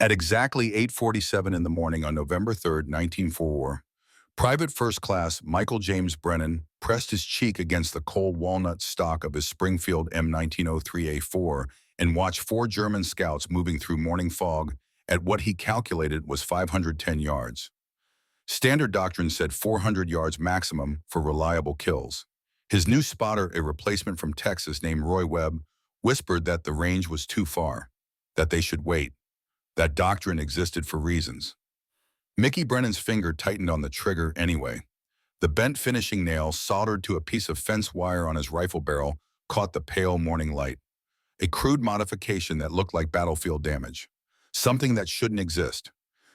At exactly 8:47 in the morning on November 3rd, 1944, Private First Class Michael James Brennan pressed his cheek against the cold walnut stock of his Springfield M1903A4 and watched four German scouts moving through morning fog at what he calculated was 510 yards. Standard doctrine said 400 yards maximum for reliable kills. His new spotter, a replacement from Texas named Roy Webb, whispered that the range was too far, that they should wait. That doctrine existed for reasons. Mickey Brennan's finger tightened on the trigger anyway. The bent finishing nail, soldered to a piece of fence wire on his rifle barrel, caught the pale morning light. A crude modification that looked like battlefield damage. Something that shouldn't exist.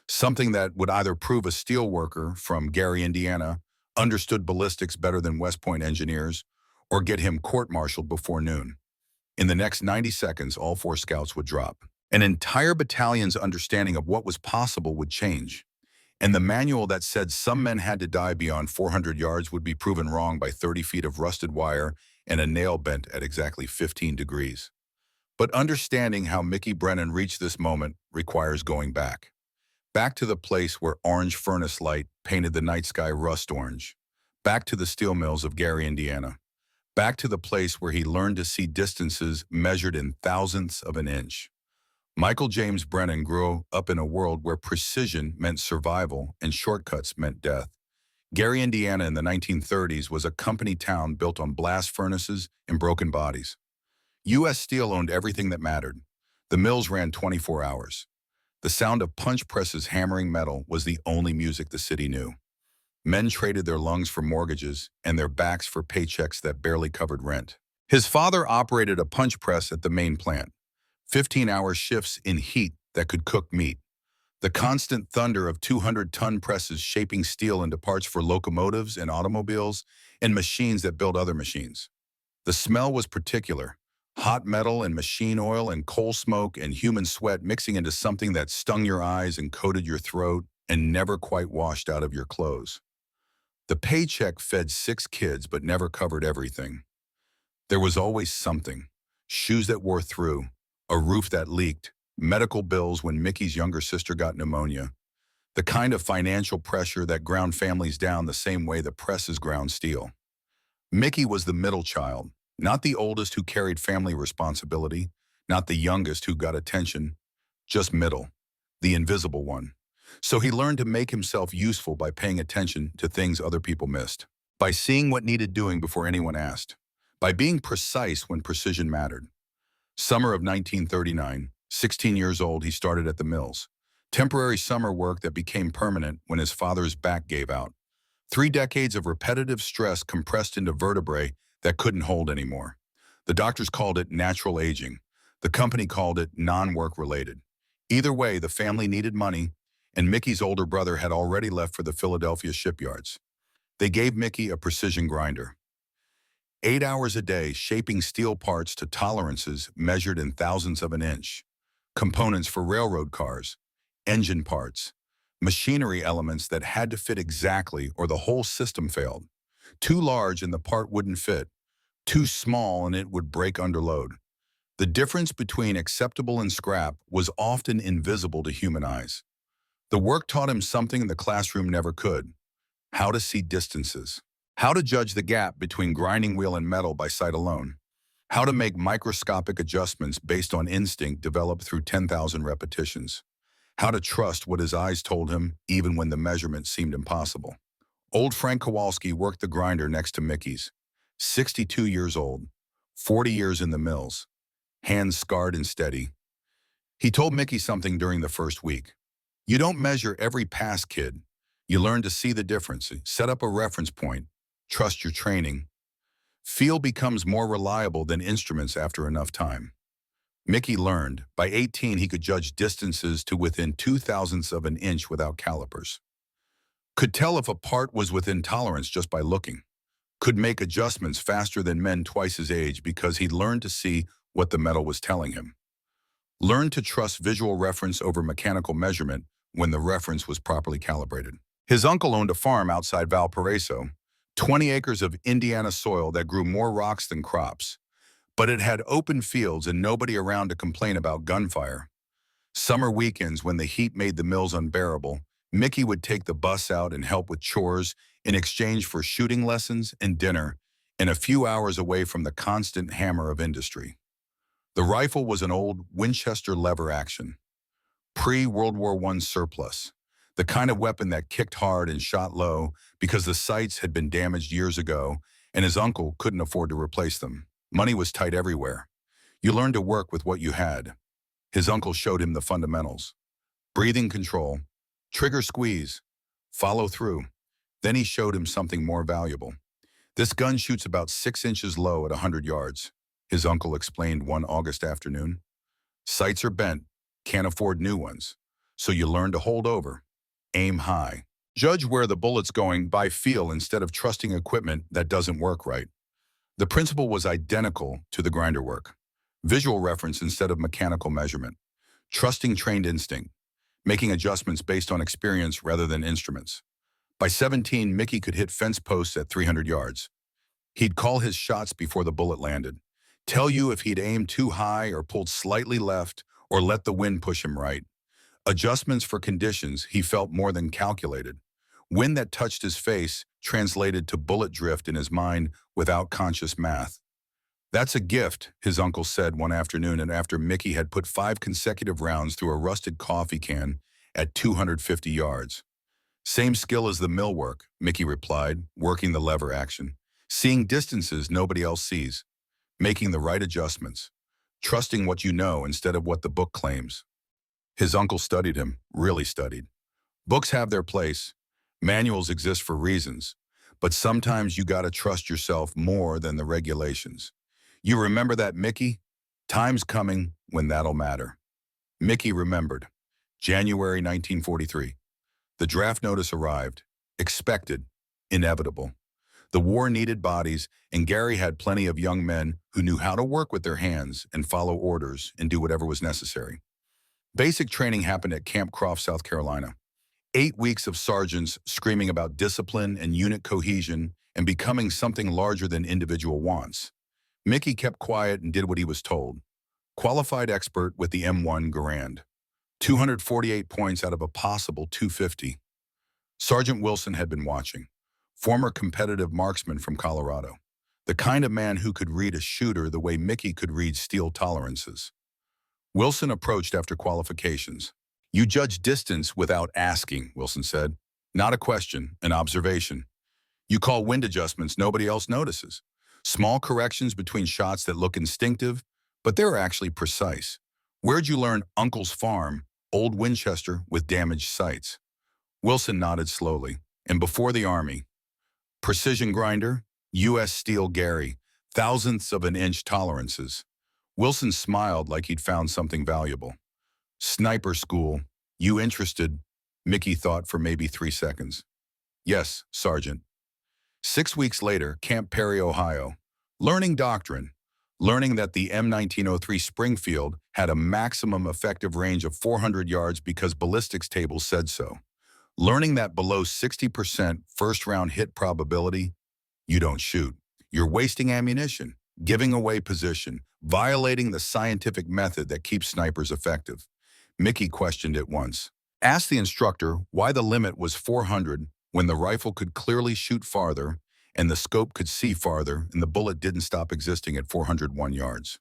Something that would either prove a steel worker from Gary, Indiana, understood ballistics better than West Point engineers, or get him court-martialed before noon. In the next 90 seconds, all four scouts would drop. An entire battalion's understanding of what was possible would change. And the manual that said some men had to die beyond 400 yards would be proven wrong by 30 feet of rusted wire and a nail bent at exactly 15 degrees. But understanding how Mickey Brennan reached this moment requires going back. Back to the place where orange furnace light painted the night sky rust orange. Back to the steel mills of Gary, Indiana. Back to the place where he learned to see distances measured in thousandths of an inch. Michael James Brennan grew up in a world where precision meant survival and shortcuts meant death. Gary, Indiana in the 1930s was a company town built on blast furnaces and broken bodies. U.S. Steel owned everything that mattered. The mills ran 24 hours. The sound of punch presses hammering metal was the only music the city knew. Men traded their lungs for mortgages and their backs for paychecks that barely covered rent. His father operated a punch press at the main plant. 15-hour shifts in heat that could cook meat. The constant thunder of 200-ton presses shaping steel into parts for locomotives and automobiles and machines that built other machines. The smell was particular. Hot metal and machine oil and coal smoke and human sweat mixing into something that stung your eyes and coated your throat and never quite washed out of your clothes. The paycheck fed 6 kids but never covered everything. There was always something. Shoes that wore through. A roof that leaked, medical bills when Mickey's younger sister got pneumonia, the kind of financial pressure that ground families down the same way the presses ground steel. Mickey was the middle child, not the oldest who carried family responsibility, not the youngest who got attention, just middle, the invisible one. So he learned to make himself useful by paying attention to things other people missed, by seeing what needed doing before anyone asked, by being precise when precision mattered. Summer of 1939, 16 years old, he started at the mills. Temporary summer work that became permanent when his father's back gave out. 3 decades of repetitive stress compressed into vertebrae that couldn't hold anymore. The doctors called it natural aging. The company called it non-work related. Either way, the family needed money, and Mickey's older brother had already left for the Philadelphia shipyards. They gave Mickey a precision grinder. 8 hours a day, shaping steel parts to tolerances measured in thousandths of an inch. Components for railroad cars, engine parts, machinery elements that had to fit exactly or the whole system failed. Too large and the part wouldn't fit. Too small and it would break under load. The difference between acceptable and scrap was often invisible to human eyes. The work taught him something the classroom never could: how to see distances. How to judge the gap between grinding wheel and metal by sight alone. How to make microscopic adjustments based on instinct developed through 10,000 repetitions. How to trust what his eyes told him even when the measurement seemed impossible. Old Frank Kowalski worked the grinder next to Mickey's. 62 years old, 40 years in the mills, hands scarred and steady. He told Mickey something during the first week. You don't measure every pass, kid. You learn to see the difference, set up a reference point, trust your training. Feel becomes more reliable than instruments after enough time. Mickey learned. By 18, he could judge distances to within 0.02 of an inch without calipers. Could tell if a part was within tolerance just by looking. Could make adjustments faster than men twice his age because he'd learned to see what the metal was telling him. Learned to trust visual reference over mechanical measurement when the reference was properly calibrated. His uncle owned a farm outside Valparaiso, 20 acres of Indiana soil that grew more rocks than crops. But it had open fields and nobody around to complain about gunfire. Summer weekends, when the heat made the mills unbearable, Mickey would take the bus out and help with chores in exchange for shooting lessons and dinner, and a few hours away from the constant hammer of industry. The rifle was an old Winchester lever action, pre-World War I surplus, the kind of weapon that kicked hard and shot low because the sights had been damaged years ago and his uncle couldn't afford to replace them. Money was tight everywhere. You learned to work with what you had. His uncle showed him the fundamentals: breathing control, trigger squeeze, follow through. Then he showed him something more valuable. This gun shoots about 6 inches low at 100 yards, his uncle explained one August afternoon. Sights are bent, can't afford new ones. So you learn to hold over, aim high. Judge where the bullet's going by feel instead of trusting equipment that doesn't work right. The principle was identical to the grinder work. Visual reference instead of mechanical measurement. Trusting trained instinct. Making adjustments based on experience rather than instruments. By 17, Mickey could hit fence posts at 300 yards. He'd call his shots before the bullet landed. Tell you if he'd aimed too high or pulled slightly left or let the wind push him right. Adjustments for conditions he felt more than calculated. Wind that touched his face translated to bullet drift in his mind without conscious math. That's a gift, his uncle said one afternoon, and after Mickey had put 5 consecutive rounds through a rusted coffee can at 250 yards. Same skill as the mill work, Mickey replied, working the lever action. Seeing distances nobody else sees. Making the right adjustments. Trusting what you know instead of what the book claims. His uncle studied him, really studied. Books have their place. Manuals exist for reasons. But sometimes you gotta trust yourself more than the regulations. You remember that, Mickey? Time's coming when that'll matter. Mickey remembered. January 1943. The draft notice arrived. Expected. Inevitable. The war needed bodies, and Gary had plenty of young men who knew how to work with their hands and follow orders and do whatever was necessary. Basic training happened at Camp Croft, South Carolina. 8 weeks of sergeants screaming about discipline and unit cohesion and becoming something larger than individual wants. Mickey kept quiet and did what he was told. Qualified expert with the M1 Garand. 248 points out of a possible 250. Sergeant Wilson had been watching. Former competitive marksman from Colorado. The kind of man who could read a shooter the way Mickey could read steel tolerances. Wilson approached after qualifications. You judge distance without asking, Wilson said. Not a question, an observation. You call wind adjustments nobody else notices. Small corrections between shots that look instinctive, but they're actually precise. Where'd you learn Uncle's Farm, old Winchester with damaged sights? Wilson nodded slowly. And before the Army. Precision grinder, U.S. Steel Gary, thousandths of an inch tolerances. Wilson smiled like he'd found something valuable. Sniper school, you interested? Mickey thought for maybe 3 seconds. Yes, Sergeant. 6 weeks later, Camp Perry, Ohio. Learning doctrine. Learning that the M1903 Springfield had a maximum effective range of 400 yards because ballistics tables said so. Learning that below 60% first-round hit probability, you don't shoot. You're wasting ammunition, giving away position, violating the scientific method that keeps snipers effective. Mickey questioned it once. Asked the instructor why the limit was 400 when the rifle could clearly shoot farther and the scope could see farther and the bullet didn't stop existing at 401 yards.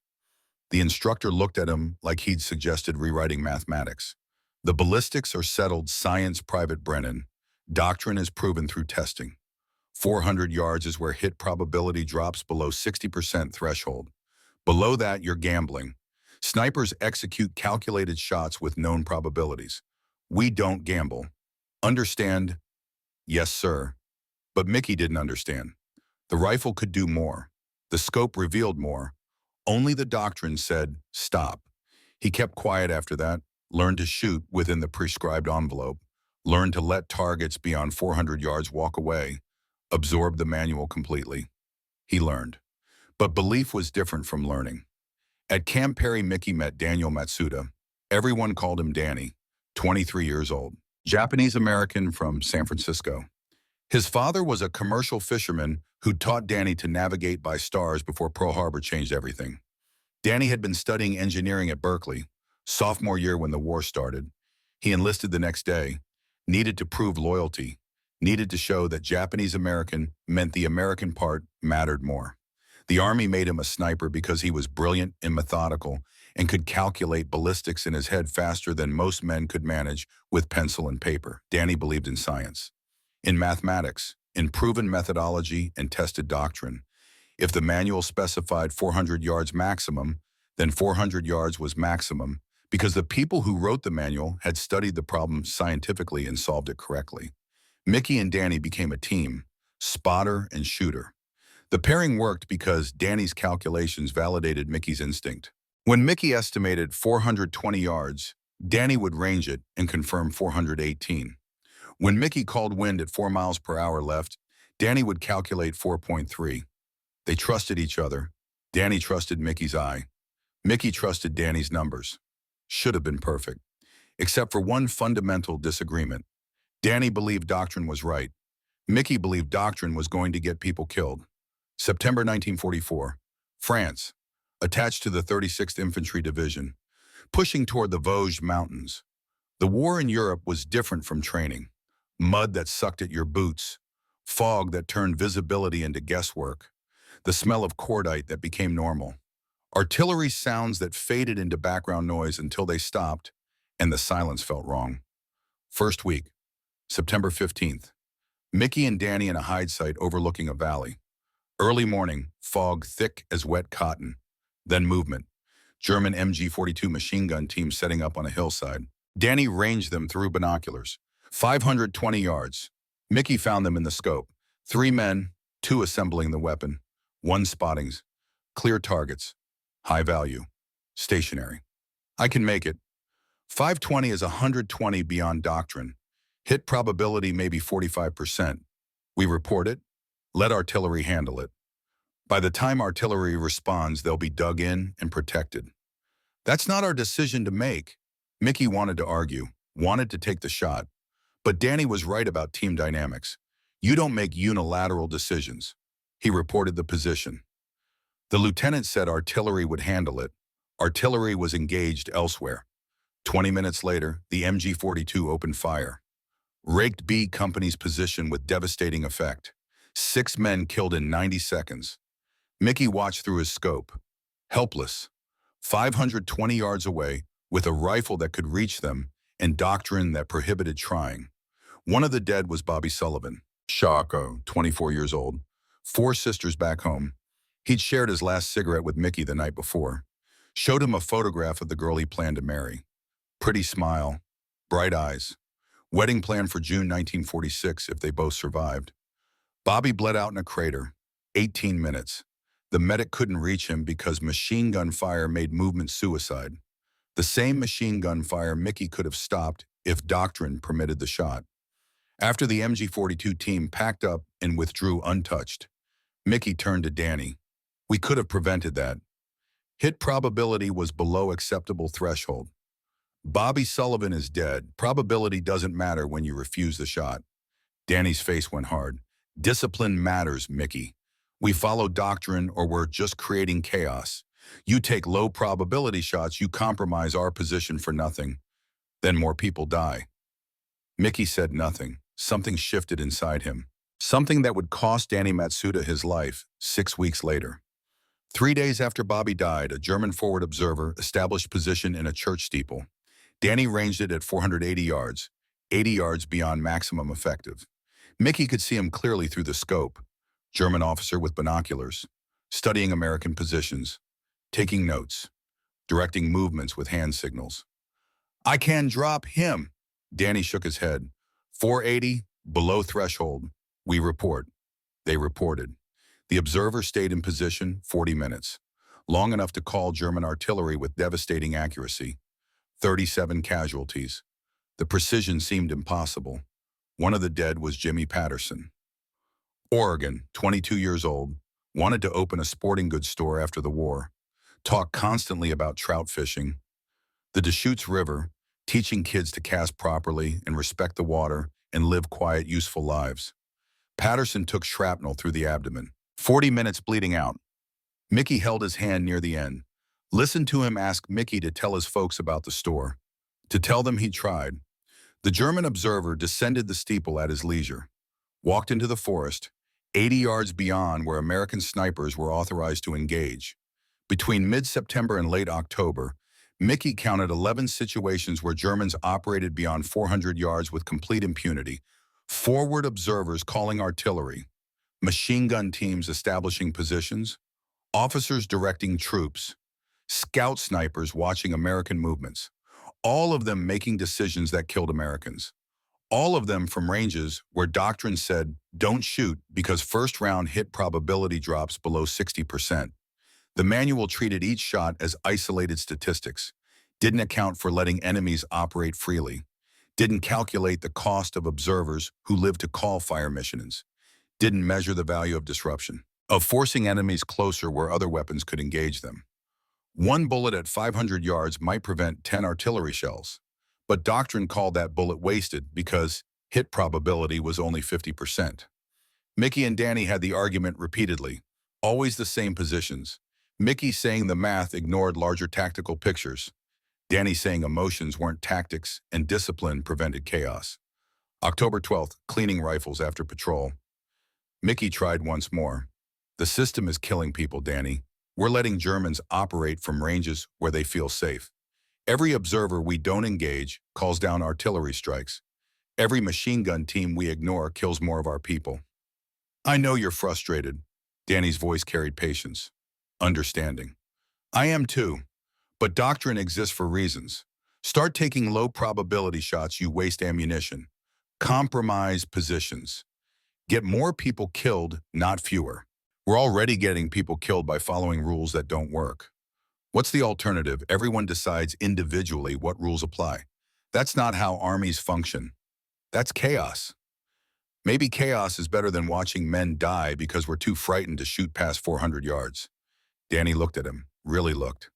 The instructor looked at him like he'd suggested rewriting mathematics. The ballistics are settled science, Private Brennan. Doctrine is proven through testing. 400 yards is where hit probability drops below 60% threshold. Below that, you're gambling. Snipers execute calculated shots with known probabilities. We don't gamble. Understand? Yes, sir. But Mickey didn't understand. The rifle could do more. The scope revealed more. Only the doctrine said, stop. He kept quiet after that, learned to shoot within the prescribed envelope, learned to let targets beyond 400 yards walk away, absorb the manual completely. He learned. But belief was different from learning. At Camp Perry, Mickey met Daniel Matsuda. Everyone called him Danny, 23 years old, Japanese-American from San Francisco. His father was a commercial fisherman who taught Danny to navigate by stars before Pearl Harbor changed everything. Danny had been studying engineering at Berkeley, Sophomore year when the war started, he enlisted the next day, needed to prove loyalty, needed to show that Japanese American meant the American part mattered more. The Army made him a sniper because he was brilliant and methodical and could calculate ballistics in his head faster than most men could manage with pencil and paper. Danny believed in science, in mathematics, in proven methodology and tested doctrine. If the manual specified 400 yards maximum, then 400 yards was maximum because the people who wrote the manual had studied the problem scientifically and solved it correctly. Mickey and Danny became a team, spotter and shooter. The pairing worked because Danny's calculations validated Mickey's instinct. When Mickey estimated 420 yards, Danny would range it and confirm 418. When Mickey called wind at 4 miles per hour left, Danny would calculate 4.3. They trusted each other. Danny trusted Mickey's eye. Mickey trusted Danny's numbers. Should have been perfect, except for one fundamental disagreement. Danny believed doctrine was right. Mickey believed doctrine was going to get people killed. September 1944, France, attached to the 36th Infantry Division, pushing toward the Vosges Mountains. The war in Europe was different from training. Mud that sucked at your boots, fog that turned visibility into guesswork, the smell of cordite that became normal, artillery sounds that faded into background noise until they stopped, and the silence felt wrong. First week, September 15th. Mickey and Danny in a hide site overlooking a valley. Early morning, fog thick as wet cotton. Then movement. German MG-42 machine gun team setting up on a hillside. Danny ranged them through binoculars. 520 yards. Mickey found them in the scope. 3 men, 2 assembling the weapon, 1 spottings. Clear targets. High value. Stationary. I can make it. 520 is 120 beyond doctrine. Hit probability maybe 45%. We report it. Let artillery handle it. By the time artillery responds, they'll be dug in and protected. That's not our decision to make. Mickey wanted to argue, wanted to take the shot. But Danny was right about team dynamics. You don't make unilateral decisions. He reported the position. The lieutenant said artillery would handle it. Artillery was engaged elsewhere. 20 minutes later, the MG-42 opened fire. Raked B Company's position with devastating effect. 6 men killed in 90 seconds. Mickey watched through his scope. Helpless. 520 yards away, with a rifle that could reach them and doctrine that prohibited trying. One of the dead was Bobby Sullivan. Shako, 24 years old. 4 sisters back home. He'd shared his last cigarette with Mickey the night before. Showed him a photograph of the girl he planned to marry. Pretty smile. Bright eyes. Wedding planned for June 1946 if they both survived. Bobby bled out in a crater. 18 minutes. The medic couldn't reach him because machine gun fire made movement suicide. The same machine gun fire Mickey could have stopped if doctrine permitted the shot. After the MG-42 team packed up and withdrew untouched, Mickey turned to Danny. We could have prevented that. Hit probability was below acceptable threshold. Bobby Sullivan is dead. Probability doesn't matter when you refuse the shot. Danny's face went hard. Discipline matters, Mickey. We follow doctrine or we're just creating chaos. You take low probability shots, you compromise our position for nothing. Then more people die. Mickey said nothing. Something shifted inside him. Something that would cost Danny Matsuda his life 6 weeks later. 3 days after Bobby died, a German forward observer established position in a church steeple. Danny ranged it at 480 yards, 80 yards beyond maximum effective. Mickey could see him clearly through the scope. German officer with binoculars, studying American positions, taking notes, directing movements with hand signals. I can drop him. Danny shook his head. 480, below threshold. We report. They reported. The observer stayed in position 40 minutes, long enough to call German artillery with devastating accuracy. 37 casualties. The precision seemed impossible. One of the dead was Jimmy Patterson. Oregon, 22 years old, wanted to open a sporting goods store after the war, talked constantly about trout fishing. The Deschutes River, teaching kids to cast properly and respect the water and live quiet, useful lives. Patterson took shrapnel through the abdomen. 40 minutes bleeding out. Mickey held his hand near the end. Listen to him ask Mickey to tell his folks about the store, to tell them he tried. The German observer descended the steeple at his leisure, walked into the forest, 80 yards beyond where American snipers were authorized to engage. Between mid-September and late October, Mickey counted 11 situations where Germans operated beyond 400 yards with complete impunity, forward observers calling artillery, machine gun teams establishing positions, officers directing troops, scout snipers watching American movements, all of them making decisions that killed Americans. All of them from ranges where doctrine said, don't shoot because first round hit probability drops below 60%. The manual treated each shot as isolated statistics, didn't account for letting enemies operate freely, didn't calculate the cost of observers who lived to call fire missions, didn't measure the value of disruption, of forcing enemies closer where other weapons could engage them. One bullet at 500 yards might prevent 10 artillery shells, but doctrine called that bullet wasted because hit probability was only 50%. Mickey and Danny had the argument repeatedly, always the same positions. Mickey saying the math ignored larger tactical pictures. Danny saying emotions weren't tactics and discipline prevented chaos. October 12th, cleaning rifles after patrol. Mickey tried once more. The system is killing people, Danny. We're letting Germans operate from ranges where they feel safe. Every observer we don't engage calls down artillery strikes. Every machine gun team we ignore kills more of our people. I know you're frustrated. Danny's voice carried patience, understanding. I am too, but doctrine exists for reasons. Start taking low probability shots, you waste ammunition. Compromise positions. Get more people killed, not fewer. We're already getting people killed by following rules that don't work. What's the alternative? Everyone decides individually what rules apply. That's not how armies function. That's chaos. Maybe chaos is better than watching men die because we're too frightened to shoot past 400 yards. Danny looked at him, really looked.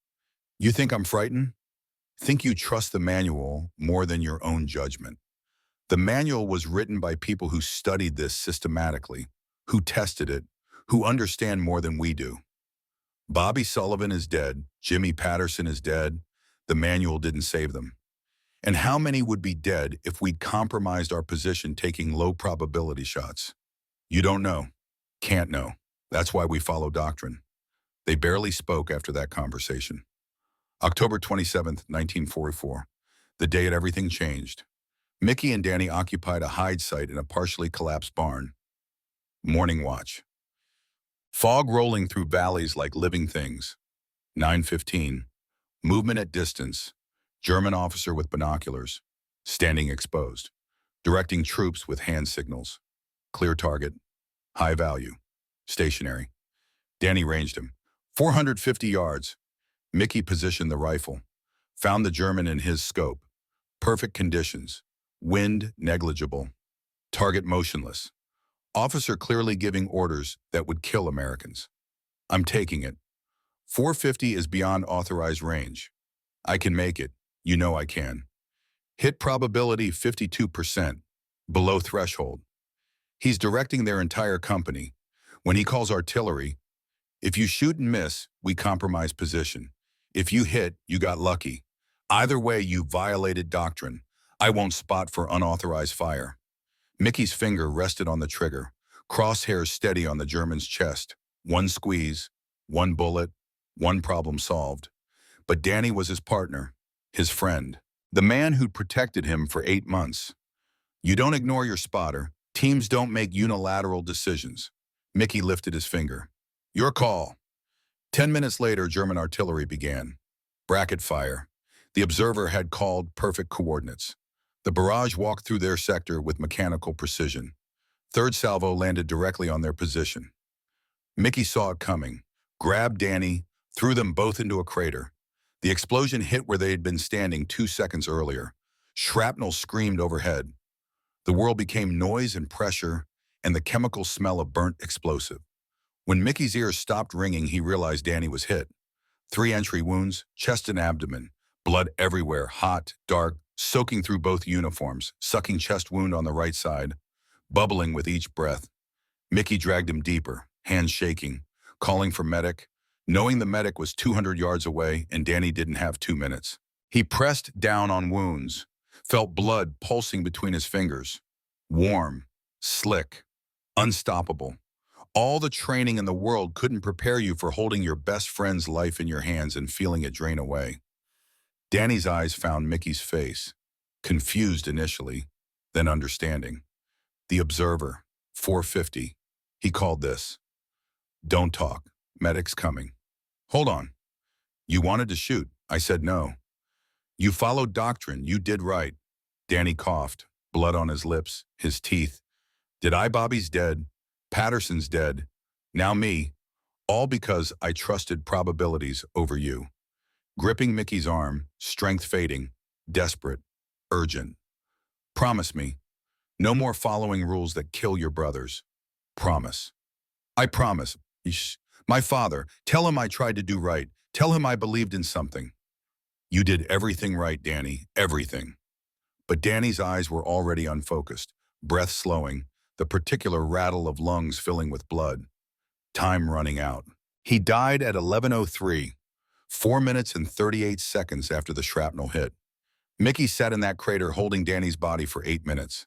You think I'm frightened? Think you trust the manual more than your own judgment. The manual was written by people who studied this systematically, who tested it, who understand more than we do. Bobby Sullivan is dead. Jimmy Patterson is dead. The manual didn't save them. And how many would be dead if we'd compromised our position taking low probability shots? You don't know. Can't know. That's why we follow doctrine. They barely spoke after that conversation. October 27th, 1944. The day everything changed. Mickey and Danny occupied a hide site in a partially collapsed barn. Morning watch. Fog rolling through valleys like living things. 9:15. Movement at distance. German officer with binoculars. Standing exposed. Directing troops with hand signals. Clear target. High value. Stationary. Danny ranged him. 450 yards. Mickey positioned the rifle. Found the German in his scope. Perfect conditions. Wind negligible. Target motionless. Officer clearly giving orders that would kill Americans. I'm taking it. 450 is beyond authorized range. I can make it. You know I can. Hit probability 52%. Below threshold. He's directing their entire company. When he calls artillery, if you shoot and miss, we compromise position. If you hit, you got lucky. Either way, you violated doctrine. I won't spot for unauthorized fire. Mickey's finger rested on the trigger, crosshairs steady on the German's chest. One squeeze, one bullet, one problem solved. But Danny was his partner, his friend, the man who'd protected him for 8 months. You don't ignore your spotter. Teams don't make unilateral decisions. Mickey lifted his finger. Your call. 10 minutes later, German artillery began. Bracket fire. The observer had called perfect coordinates. The barrage walked through their sector with mechanical precision. Third salvo landed directly on their position. Mickey saw it coming, grabbed Danny, threw them both into a crater. The explosion hit where they had been standing 2 seconds earlier. Shrapnel screamed overhead. The world became noise and pressure and the chemical smell of burnt explosive. When Mickey's ears stopped ringing, he realized Danny was hit. 3 entry wounds, chest and abdomen, blood everywhere, hot, dark, soaking through both uniforms, sucking chest wound on the right side, bubbling with each breath. Mickey dragged him deeper, hands shaking, calling for medic. knowing the medic was 200 yards away and Danny didn't have 2 minutes. He pressed down on wounds, felt blood pulsing between his fingers. Warm, slick, unstoppable. All the training in the world couldn't prepare you for holding your best friend's life in your hands and feeling it drain away. Danny's eyes found Mickey's face, confused initially, then understanding. The observer, 450. He called this. Don't talk. Medic's coming. Hold on. You wanted to shoot. I said no. You followed doctrine. You did right. Danny coughed, blood on his lips, his teeth. Did I? Bobby's dead. Patterson's dead. Now me. All because I trusted probabilities over you. Gripping Mickey's arm, strength fading, desperate, urgent. Promise me. No more following rules that kill your brothers. Promise. I promise. My father, tell him I tried to do right. Tell him I believed in something. You did everything right, Danny, everything. But Danny's eyes were already unfocused, breath slowing, the particular rattle of lungs filling with blood. Time running out. He died at 11:03, 4 minutes and 38 seconds after the shrapnel hit. Mickey sat in that crater holding Danny's body for 8 minutes.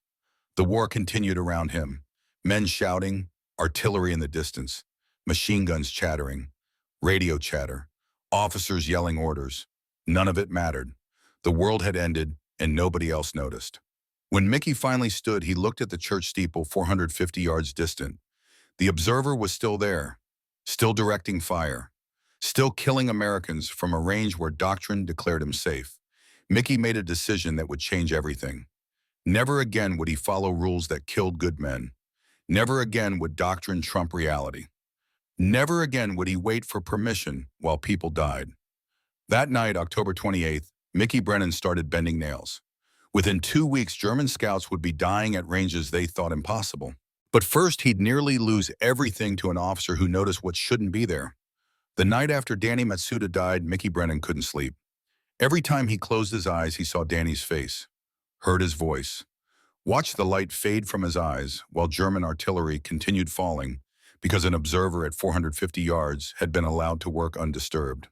The war continued around him. Men shouting, artillery in the distance, machine guns chattering, radio chatter, officers yelling orders. None of it mattered. The world had ended, and nobody else noticed. When Mickey finally stood, he looked at the church steeple 450 yards distant. The observer was still there, still directing fire, still killing Americans from a range where doctrine declared him safe. Mickey made a decision that would change everything. Never again would he follow rules that killed good men. Never again would doctrine trump reality. Never again would he wait for permission while people died. That night, October 28th, Mickey Brennan started bending nails. Within 2 weeks, German scouts would be dying at ranges they thought impossible. But first, he'd nearly lose everything to an officer who noticed what shouldn't be there. The night after Danny Matsuda died, Mickey Brennan couldn't sleep. Every time he closed his eyes, he saw Danny's face, heard his voice, watched the light fade from his eyes while German artillery continued falling because an observer at 450 yards had been allowed to work undisturbed.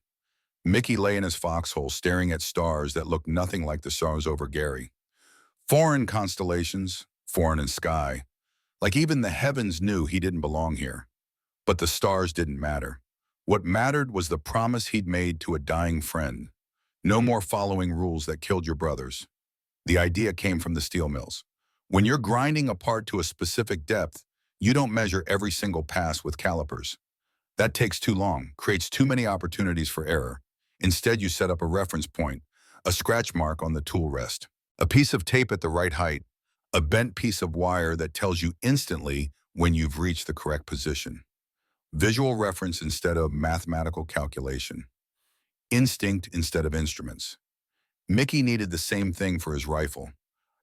Mickey lay in his foxhole staring at stars that looked nothing like the stars over Gary. Foreign constellations, foreign in sky. Like even the heavens knew he didn't belong here. But the stars didn't matter. What mattered was the promise he'd made to a dying friend. No more following rules that killed your brothers. The idea came from the steel mills. When you're grinding a part to a specific depth, you don't measure every single pass with calipers. That takes too long, creates too many opportunities for error. Instead, you set up a reference point, a scratch mark on the tool rest, a piece of tape at the right height, a bent piece of wire that tells you instantly when you've reached the correct position. Visual reference instead of mathematical calculation. Instinct instead of instruments. Mickey needed the same thing for his rifle,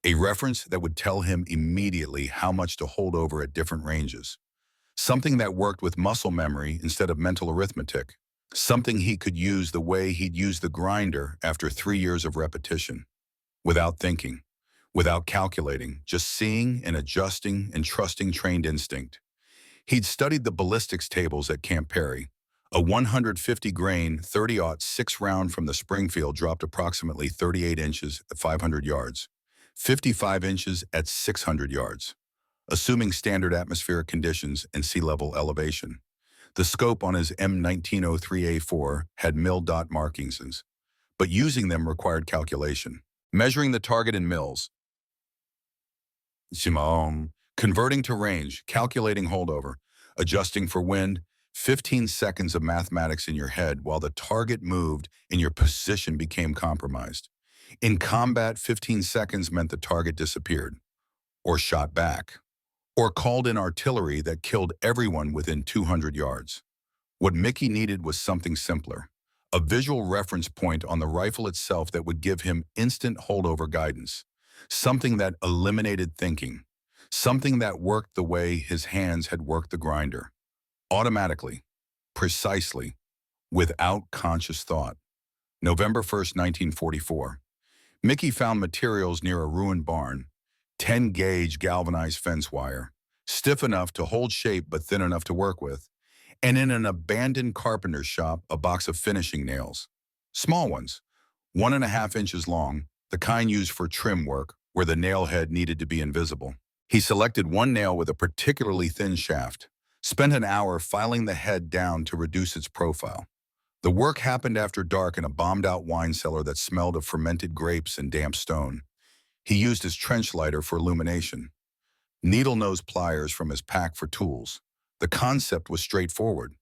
a reference that would tell him immediately how much to hold over at different ranges. Something that worked with muscle memory instead of mental arithmetic. Something he could use the way he'd used the grinder after 3 years of repetition. Without thinking, without calculating, just seeing and adjusting and trusting trained instinct. He'd studied the ballistics tables at Camp Perry. A 150 grain, 30-06 round from the Springfield dropped approximately 38 inches at 500 yards, 55 inches at 600 yards, assuming standard atmospheric conditions and sea level elevation. The scope on his M1903A4 had mil dot markings, but using them required calculation. Measuring the target in mils, converting to range, calculating holdover, adjusting for wind, 15 seconds of mathematics in your head while the target moved and your position became compromised. In combat, 15 seconds meant the target disappeared, or shot back, or called in artillery that killed everyone within 200 yards. What Mickey needed was something simpler, a visual reference point on the rifle itself that would give him instant holdover guidance, something that eliminated thinking, something that worked the way his hands had worked the grinder, automatically, precisely, without conscious thought. November 1st, 1944. Mickey found materials near a ruined barn, 10-gauge galvanized fence wire, stiff enough to hold shape but thin enough to work with, and in an abandoned carpenter's shop, a box of finishing nails. Small ones, 1.5 inches long, the kind used for trim work, where the nail head needed to be invisible. He selected one nail with a particularly thin shaft, spent an hour filing the head down to reduce its profile. The work happened after dark in a bombed-out wine cellar that smelled of fermented grapes and damp stone. He used his trench lighter for illumination, needle-nose pliers from his pack for tools. The concept was straightforward.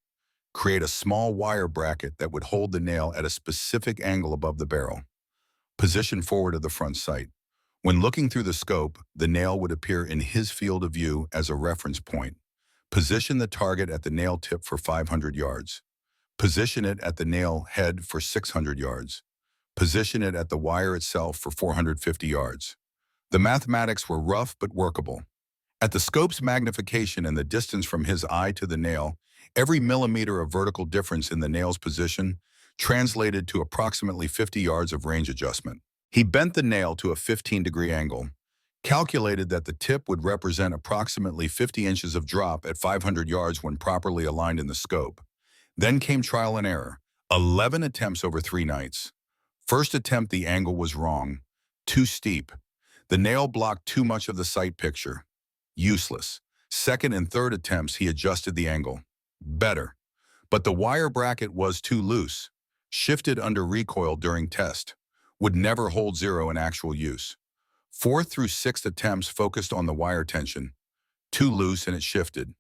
Create a small wire bracket that would hold the nail at a specific angle above the barrel. Position forward of the front sight. When looking through the scope, the nail would appear in his field of view as a reference point. Position the target at the nail tip for 500 yards. Position it at the nail head for 600 yards. Position it at the wire itself for 450 yards. The mathematics were rough but workable. At the scope's magnification and the distance from his eye to the nail, every millimeter of vertical difference in the nail's position translated to approximately 50 yards of range adjustment. He bent the nail to a 15-degree angle, calculated that the tip would represent approximately 50 inches of drop at 500 yards when properly aligned in the scope. Then came trial and error. 11 attempts over 3 nights. First attempt, the angle was wrong, too steep. The nail blocked too much of the sight picture. Useless. Second and third attempts, he adjusted the angle. Better. But the wire bracket was too loose. Shifted under recoil during test. Would never hold zero in actual use. Fourth through sixth attempts focused on the wire tension. Too loose and it shifted.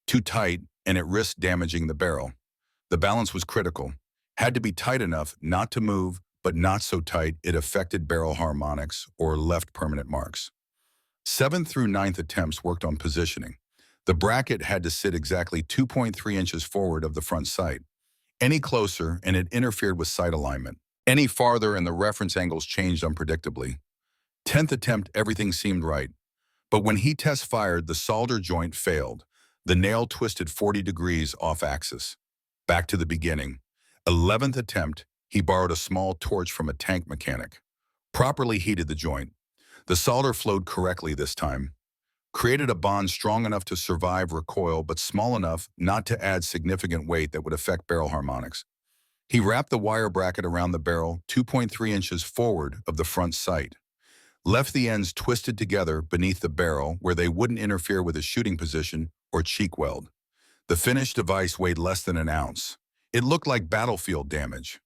Too tight and it risked damaging the barrel. The balance was critical. Had to be tight enough not to move, but not so tight it affected barrel harmonics or left permanent marks. Seventh through ninth attempts worked on positioning. The bracket had to sit exactly 2.3 inches forward of the front sight. Any closer and it interfered with sight alignment. Any farther and the reference angles changed unpredictably. 10th attempt, everything seemed right. But when he test fired, the solder joint failed. The nail twisted 40 degrees off axis. Back to the beginning. 11th attempt, he borrowed a small torch from a tank mechanic. Properly heated the joint. The solder flowed correctly this time. Created a bond strong enough to survive recoil but small enough not to add significant weight that would affect barrel harmonics. He wrapped the wire bracket around the barrel 2.3 inches forward of the front sight. Left the ends twisted together beneath the barrel where they wouldn't interfere with his shooting position or cheek weld. The finished device weighed less than an ounce. It looked like battlefield damage.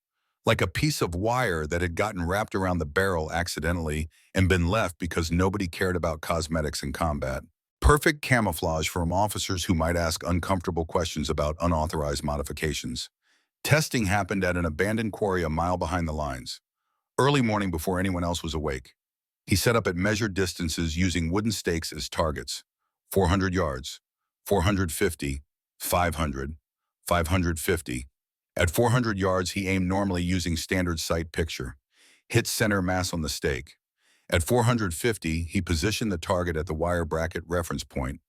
Like a piece of wire that had gotten wrapped around the barrel accidentally and been left because nobody cared about cosmetics in combat. Perfect camouflage from officers who might ask uncomfortable questions about unauthorized modifications. Testing happened at an abandoned quarry a mile behind the lines. Early morning before anyone else was awake. He set up at measured distances using wooden stakes as targets. 400 yards, 450, 500, 550. At 400 yards, he aimed normally using standard sight picture. Hit center mass on the stake. At 450, he positioned the target at the wire bracket reference point.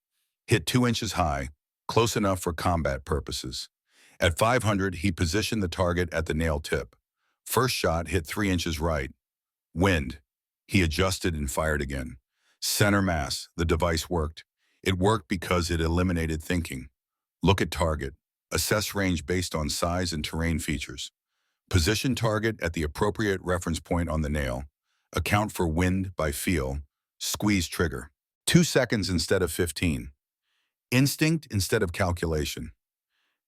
Hit 2 inches high, close enough for combat purposes. At 500, he positioned the target at the nail tip. First shot hit 3 inches right. Wind. He adjusted and fired again. Center mass. The device worked. It worked because it eliminated thinking. Look at target. Assess range based on size and terrain features. Position target at the appropriate reference point on the nail. Account for wind by feel. Squeeze trigger. 2 seconds instead of 15. Instinct instead of calculation.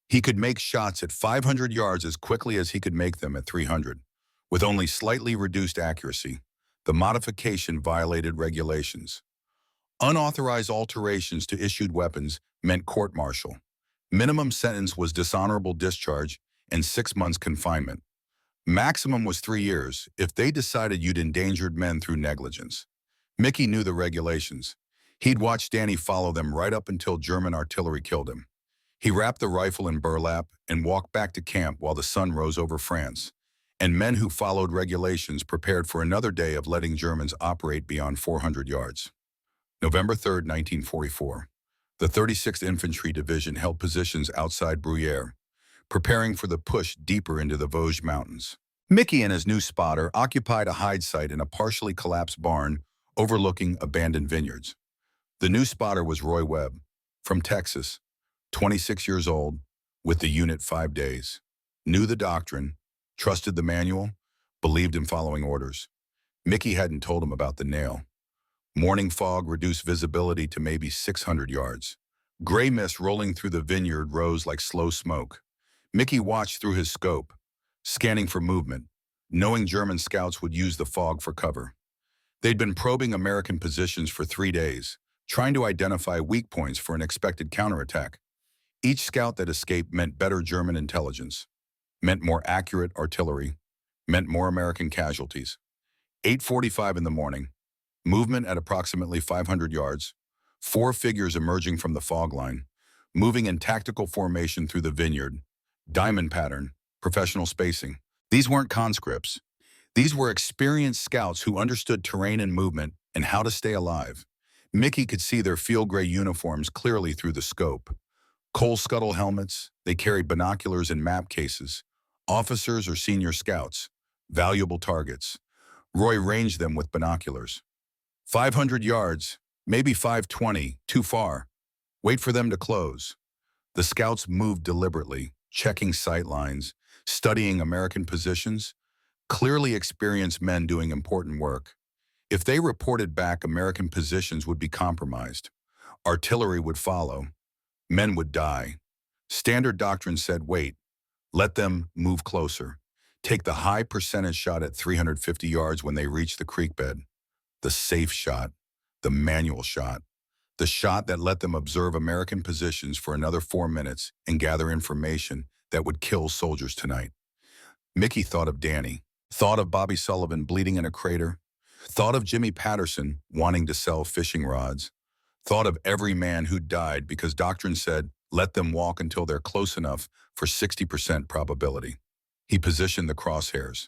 He could make shots at 500 yards as quickly as he could make them at 300, with only slightly reduced accuracy. The modification violated regulations. Unauthorized alterations to issued weapons meant court-martial. Minimum sentence was dishonorable discharge and 6 months confinement. Maximum was 3 years if they decided you'd endangered men through negligence. Mickey knew the regulations. He'd watched Danny follow them right up until German artillery killed him. He wrapped the rifle in burlap and walked back to camp while the sun rose over France. And men who followed regulations prepared for another day of letting Germans operate beyond 400 yards. November 3, 1944. The 36th Infantry Division held positions outside Bruyères, preparing for the push deeper into the Vosges Mountains. Mickey and his new spotter occupied a hide site in a partially collapsed barn overlooking abandoned vineyards. The new spotter was Roy Webb, from Texas, 26 years old, with the unit 5 days. Knew the doctrine, trusted the manual, believed in following orders. Mickey hadn't told him about the nail. Morning fog reduced visibility to maybe 600 yards. Gray mist rolling through the vineyard rose like slow smoke. Mickey watched through his scope, scanning for movement, knowing German scouts would use the fog for cover. They'd been probing American positions for 3 days, trying to identify weak points for an expected counterattack. Each scout that escaped meant better German intelligence, meant more accurate artillery, meant more American casualties. 8:45 in the morning, movement at approximately 500 yards, 4 figures emerging from the fog line, moving in tactical formation through the vineyard, diamond pattern, professional spacing. These weren't conscripts. These were experienced scouts who understood terrain and movement and how to stay alive. Mickey could see their field gray uniforms clearly through the scope. Coal scuttle helmets, they carried binoculars and map cases. Officers or senior scouts, valuable targets. Roy ranged them with binoculars. 500 yards, maybe 520, too far. Wait for them to close. The scouts moved deliberately, checking sight lines, studying American positions, clearly experienced men doing important work. If they reported back, American positions would be compromised. Artillery would follow. Men would die. Standard doctrine said, wait, let them move closer. Take the high percentage shot at 350 yards when they reach the creek bed. The safe shot, the manual shot, the shot that let them observe American positions for another 4 minutes and gather information that would kill soldiers tonight. Mickey thought of Danny, thought of Bobby Sullivan bleeding in a crater, thought of Jimmy Patterson wanting to sell fishing rods, thought of every man who died because doctrine said, let them walk until they're close enough for 60% probability. He positioned the crosshairs.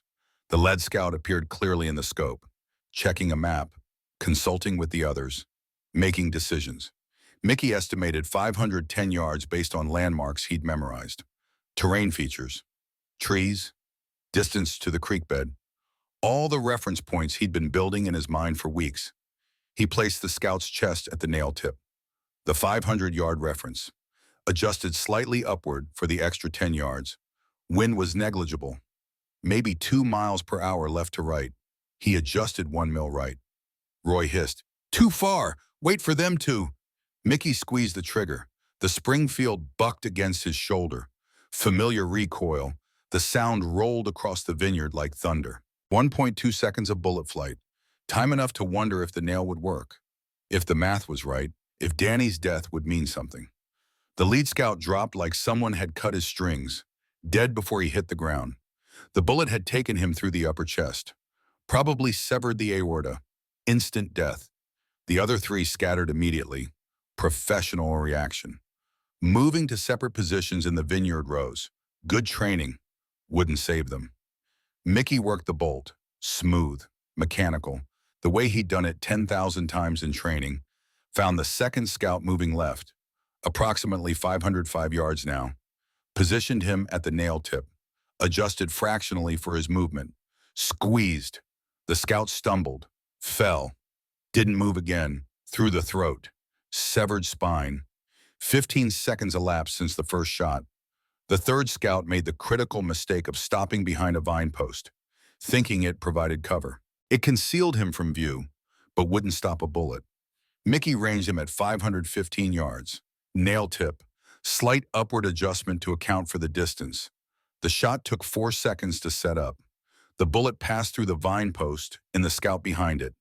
The lead scout appeared clearly in the scope, checking a map, consulting with the others, making decisions. Mickey estimated 510 yards based on landmarks he'd memorized. Terrain features, trees, distance to the creek bed, all the reference points he'd been building in his mind for weeks. He placed the scout's chest at the nail tip, the 500-yard reference, adjusted slightly upward for the extra 10 yards. Wind was negligible, maybe 2 miles per hour left to right. He adjusted 1 mil right. Roy hissed, too far, wait for them to. Mickey squeezed the trigger. The Springfield bucked against his shoulder. Familiar recoil. The sound rolled across the vineyard like thunder. 1.2 seconds of bullet flight. Time enough to wonder if the nail would work. If the math was right, if Danny's death would mean something. The lead scout dropped like someone had cut his strings, dead before he hit the ground. The bullet had taken him through the upper chest, probably severed the aorta. Instant death. The other 3 scattered immediately. Professional reaction. Moving to separate positions in the vineyard rows. Good training. Wouldn't save them. Mickey worked the bolt. Smooth. Mechanical. The way he'd done it 10,000 times in training. Found the second scout moving left. Approximately 505 yards now. Positioned him at the nail tip. Adjusted fractionally for his movement. Squeezed. The scout stumbled. Fell. Didn't move again. Through the throat. Severed spine. 15 seconds elapsed since the first shot. The third scout made the critical mistake of stopping behind a vine post, thinking it provided cover. It concealed him from view, but wouldn't stop a bullet. Mickey ranged him at 515 yards. Nail tip. Slight upward adjustment to account for the distance. The shot took 4 seconds to set up. The bullet passed through the vine post and the scout behind it.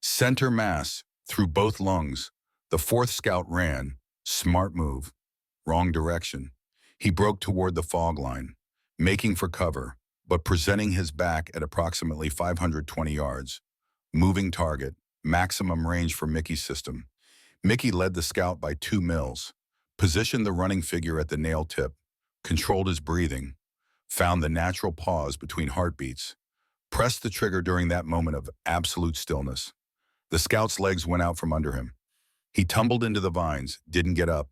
Center mass, through both lungs. The fourth scout ran. Smart move. Wrong direction. He broke toward the fog line, making for cover, but presenting his back at approximately 520 yards. Moving target. Maximum range for Mickey's system. Mickey led the scout by 2 mils. Positioned the running figure at the nail tip. Controlled his breathing. Found the natural pause between heartbeats. Pressed the trigger during that moment of absolute stillness. The scout's legs went out from under him. He tumbled into the vines, didn't get up.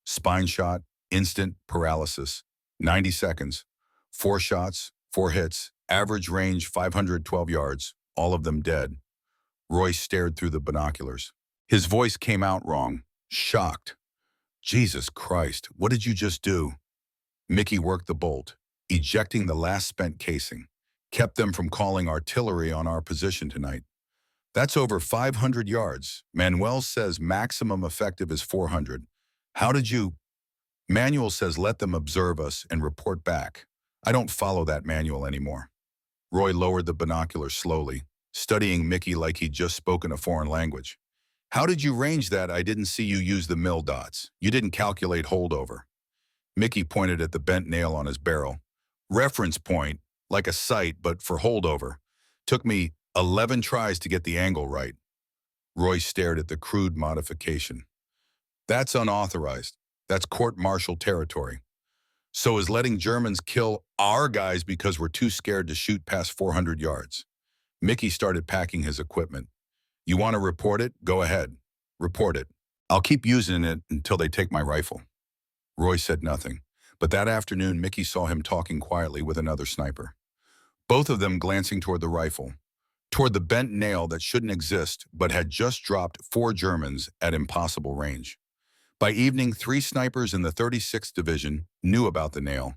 Spine shot, instant paralysis. 90 seconds. 4 shots, 4 hits. Average range 512 yards. All of them dead. Roy stared through the binoculars. His voice came out wrong. Shocked. Jesus Christ, what did you just do? Mickey worked the bolt, ejecting the last spent casing. Kept them from calling artillery on our position tonight. That's over 500 yards. Manuel says maximum effective is 400. How did you? Manuel says let them observe us and report back. I don't follow that manual anymore. Roy lowered the binoculars slowly, studying Mickey like he'd just spoken a foreign language. How did you range that? I didn't see you use the mil dots. You didn't calculate holdover. Mickey pointed at the bent nail on his barrel. Reference point, like a sight, but for holdover. Took me 11 tries to get the angle right. Roy stared at the crude modification. That's unauthorized. That's court-martial territory. So is letting Germans kill our guys because we're too scared to shoot past 400 yards. Mickey started packing his equipment. You want to report it? Go ahead. Report it. I'll keep using it until they take my rifle. Roy said nothing, but that afternoon Mickey saw him talking quietly with another sniper. Both of them glancing toward the rifle, toward the bent nail that shouldn't exist but had just dropped 4 Germans at impossible range. By evening, 3 snipers in the 36th Division knew about the nail.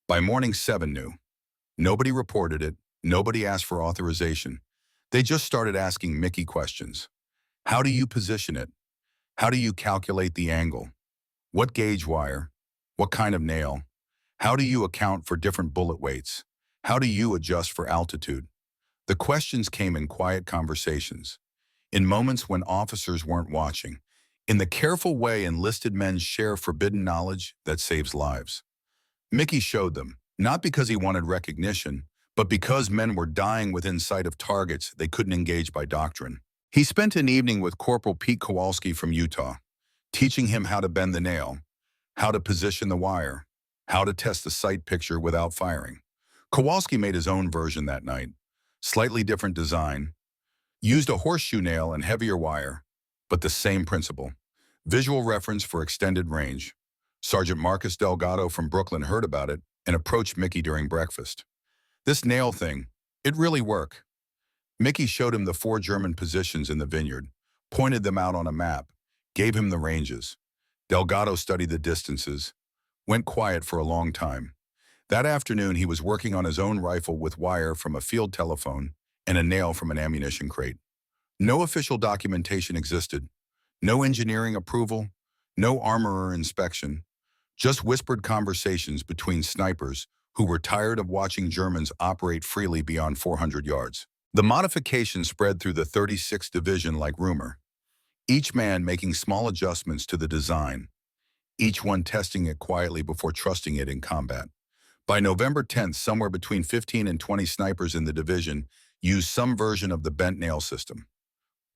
By morning, 7 knew. Nobody reported it. Nobody asked for authorization. They just started asking Mickey questions. How do you position it? How do you calculate the angle? What gauge wire? What kind of nail? How do you account for different bullet weights? How do you adjust for altitude? The questions came in quiet conversations, in moments when officers weren't watching, in the careful way enlisted men share forbidden knowledge that saves lives. Mickey showed them, not because he wanted recognition, but because men were dying within sight of targets they couldn't engage by doctrine. He spent an evening with Corporal Pete Kowalski from Utah, teaching him how to bend the nail, how to position the wire, how to test the sight picture without firing. Kowalski made his own version that night, slightly different design, used a horseshoe nail and heavier wire, but the same principle. Visual reference for extended range. Sergeant Marcus Delgado from Brooklyn heard about it and approached Mickey during breakfast. This nail thing, it really worked. Mickey showed him the 4 German positions in the vineyard, pointed them out on a map, gave him the ranges. Delgado studied the distances, went quiet for a long time. That afternoon, he was working on his own rifle with wire from a field telephone and a nail from an ammunition crate. No official documentation existed, no engineering approval, no armorer inspection, just whispered conversations between snipers who were tired of watching Germans operate freely beyond 400 yards. The modification spread through the 36th Division like rumor, each man making small adjustments to the design, each one testing it quietly before trusting it in combat. By November 10th, somewhere between 15 and 20 snipers in the division used some version of the bent nail system.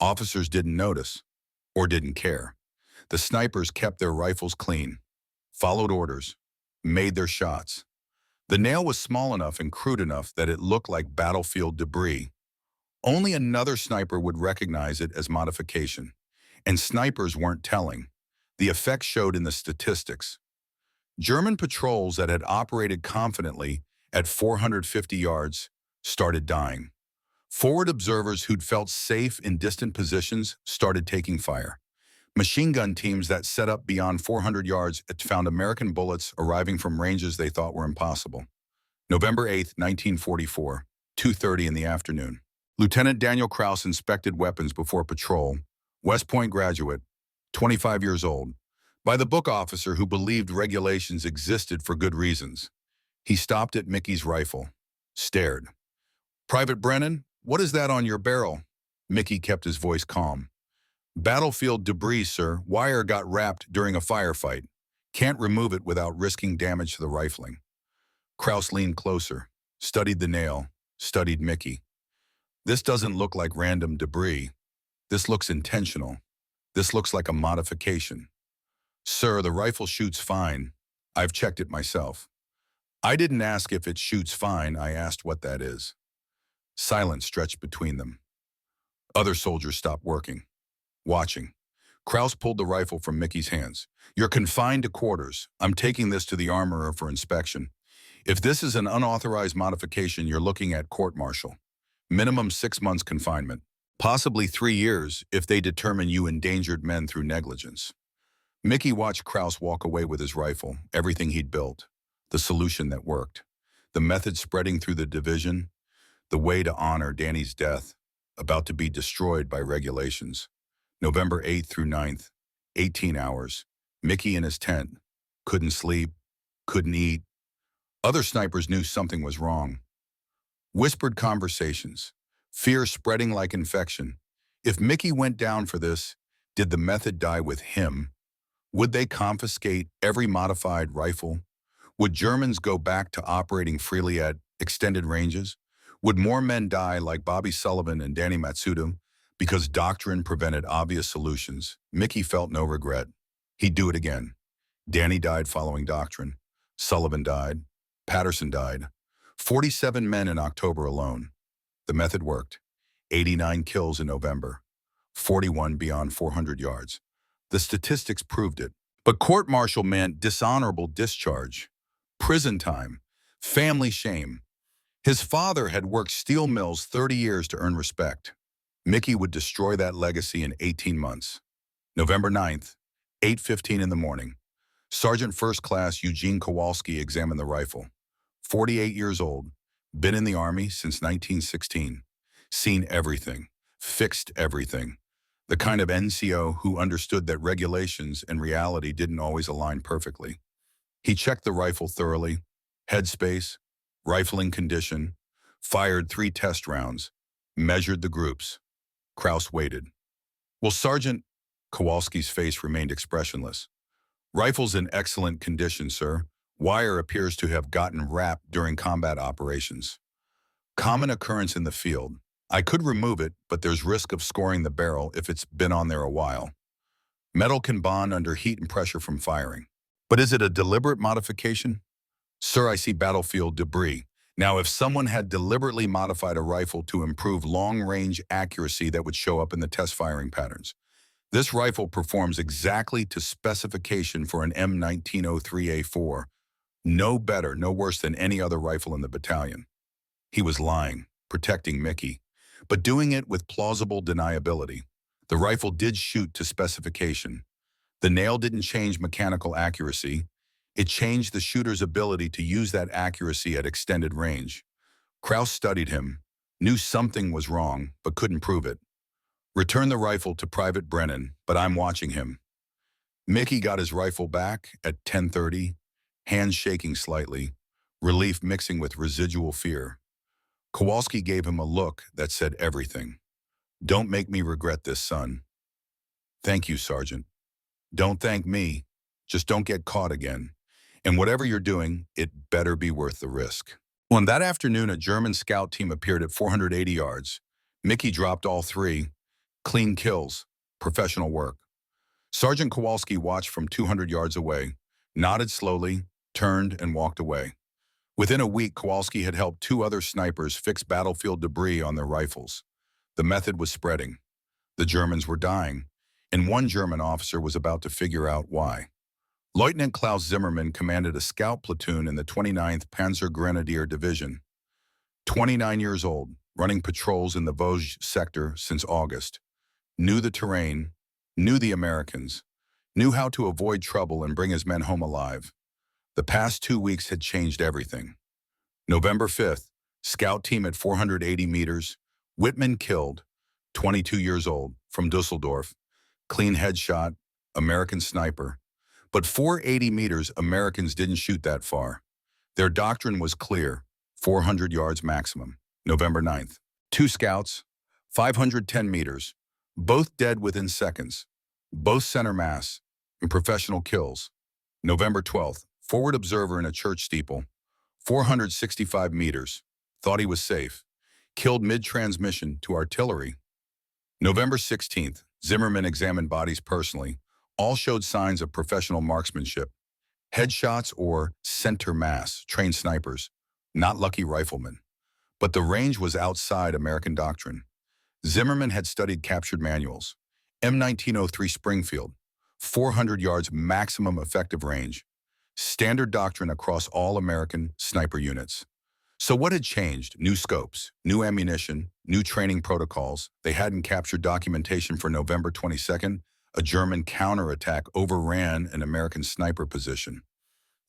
Officers didn't notice, or didn't care. The snipers kept their rifles clean, followed orders, made their shots. The nail was small enough and crude enough that it looked like battlefield debris. Only another sniper would recognize it as modification. And snipers weren't telling. The effect showed in the statistics. German patrols that had operated confidently at 450 yards started dying. Forward observers who'd felt safe in distant positions started taking fire. Machine gun teams that set up beyond 400 yards had found American bullets arriving from ranges they thought were impossible. November 8, 1944, 2:30 in the afternoon. Lieutenant Daniel Krause inspected weapons before patrol. West Point graduate, 25 years old, by the book officer who believed regulations existed for good reasons. He stopped at Mickey's rifle, stared. Private Brennan, what is that on your barrel? Mickey kept his voice calm. Battlefield debris, sir. Wire got wrapped during a firefight. Can't remove it without risking damage to the rifling. Krause leaned closer, studied the nail, studied Mickey. This doesn't look like random debris. This looks intentional. This looks like a modification. Sir, the rifle shoots fine. I've checked it myself. I didn't ask if it shoots fine. I asked what that is. Silence stretched between them. Other soldiers stopped working, watching. Krause pulled the rifle from Mickey's hands. You're confined to quarters. I'm taking this to the armorer for inspection. If this is an unauthorized modification, you're looking at court-martial. Minimum 6 months confinement. Possibly 3 years if they determine you endangered men through negligence. Mickey watched Krause walk away with his rifle, everything he'd built. The solution that worked. The method spreading through the division. The way to honor Danny's death, about to be destroyed by regulations. November 8th through 9th, 18 hours. Mickey in his tent. Couldn't sleep. Couldn't eat. Other snipers knew something was wrong. Whispered conversations. Fear spreading like infection. If Mickey went down for this, did the method die with him? Would they confiscate every modified rifle? Would Germans go back to operating freely at extended ranges? Would more men die like Bobby Sullivan and Danny Matsuda because doctrine prevented obvious solutions? Mickey felt no regret. He'd do it again. Danny died following doctrine. Sullivan died. Patterson died. 47 men in October alone. The method worked. 89 kills in November. 41 beyond 400 yards. The statistics proved it. But court-martial meant dishonorable discharge, prison time, family shame. His father had worked steel mills 30 years to earn respect. Mickey would destroy that legacy in 18 months. November 9th, 8:15 in the morning. Sergeant First Class Eugene Kowalski examined the rifle. 48 years old, been in the Army since 1916, seen everything, fixed everything. The kind of NCO who understood that regulations and reality didn't always align perfectly. He checked the rifle thoroughly, headspace, rifling condition, fired 3 test rounds, measured the groups. Kraus waited. Well, Sergeant, Kowalski's face remained expressionless. Rifle's in excellent condition, sir. Wire appears to have gotten wrapped during combat operations. Common occurrence in the field. I could remove it, but there's risk of scoring the barrel if it's been on there a while. Metal can bond under heat and pressure from firing. But is it a deliberate modification? Sir, I see battlefield debris. Now, if someone had deliberately modified a rifle to improve long-range accuracy, that would show up in the test firing patterns. This rifle performs exactly to specification for an M1903A4. No better, no worse than any other rifle in the battalion. He was lying, protecting Mickey, but doing it with plausible deniability. The rifle did shoot to specification. The nail didn't change mechanical accuracy. It changed the shooter's ability to use that accuracy at extended range. Kraus studied him, knew something was wrong, but couldn't prove it. Return the rifle to Private Brennan, but I'm watching him. Mickey got his rifle back at 10:30, hands shaking slightly, relief mixing with residual fear. Kowalski gave him a look that said everything. Don't make me regret this, son. Thank you, Sergeant. Don't thank me. Just don't get caught again. And whatever you're doing, it better be worth the risk. Well, that afternoon, a German scout team appeared at 480 yards. Mickey dropped all 3. Clean kills. Professional work. Sergeant Kowalski watched from 200 yards away, nodded slowly, turned, and walked away. Within a week, Kowalski had helped 2 other snipers fix battlefield debris on their rifles. The method was spreading. The Germans were dying, and one German officer was about to figure out why. Lieutenant Klaus Zimmermann commanded a scout platoon in the 29th Panzer Grenadier Division. 29 years old, running patrols in the Vosges sector since August. Knew the terrain, knew the Americans, knew how to avoid trouble and bring his men home alive. The past 2 weeks had changed everything. November 5th, scout team at 480 meters, Whitman killed, 22 years old, from Dusseldorf, clean headshot, American sniper. But 480 meters, Americans didn't shoot that far. Their doctrine was clear, 400 yards maximum. November 9th, 2 scouts, 510 meters, both dead within seconds, both center mass, and professional kills. November 12th, forward observer in a church steeple, 465 meters, thought he was safe, killed mid-transmission to artillery. November 16th, Zimmermann examined bodies personally. All showed signs of professional marksmanship. Headshots or center mass, trained snipers, not lucky riflemen. But the range was outside American doctrine. Zimmermann had studied captured manuals. M1903 Springfield, 400 yards maximum effective range. Standard doctrine across all American sniper units. So what had changed? New scopes, new ammunition, new training protocols. They hadn't captured documentation for November 22nd. A German counterattack overran an American sniper position.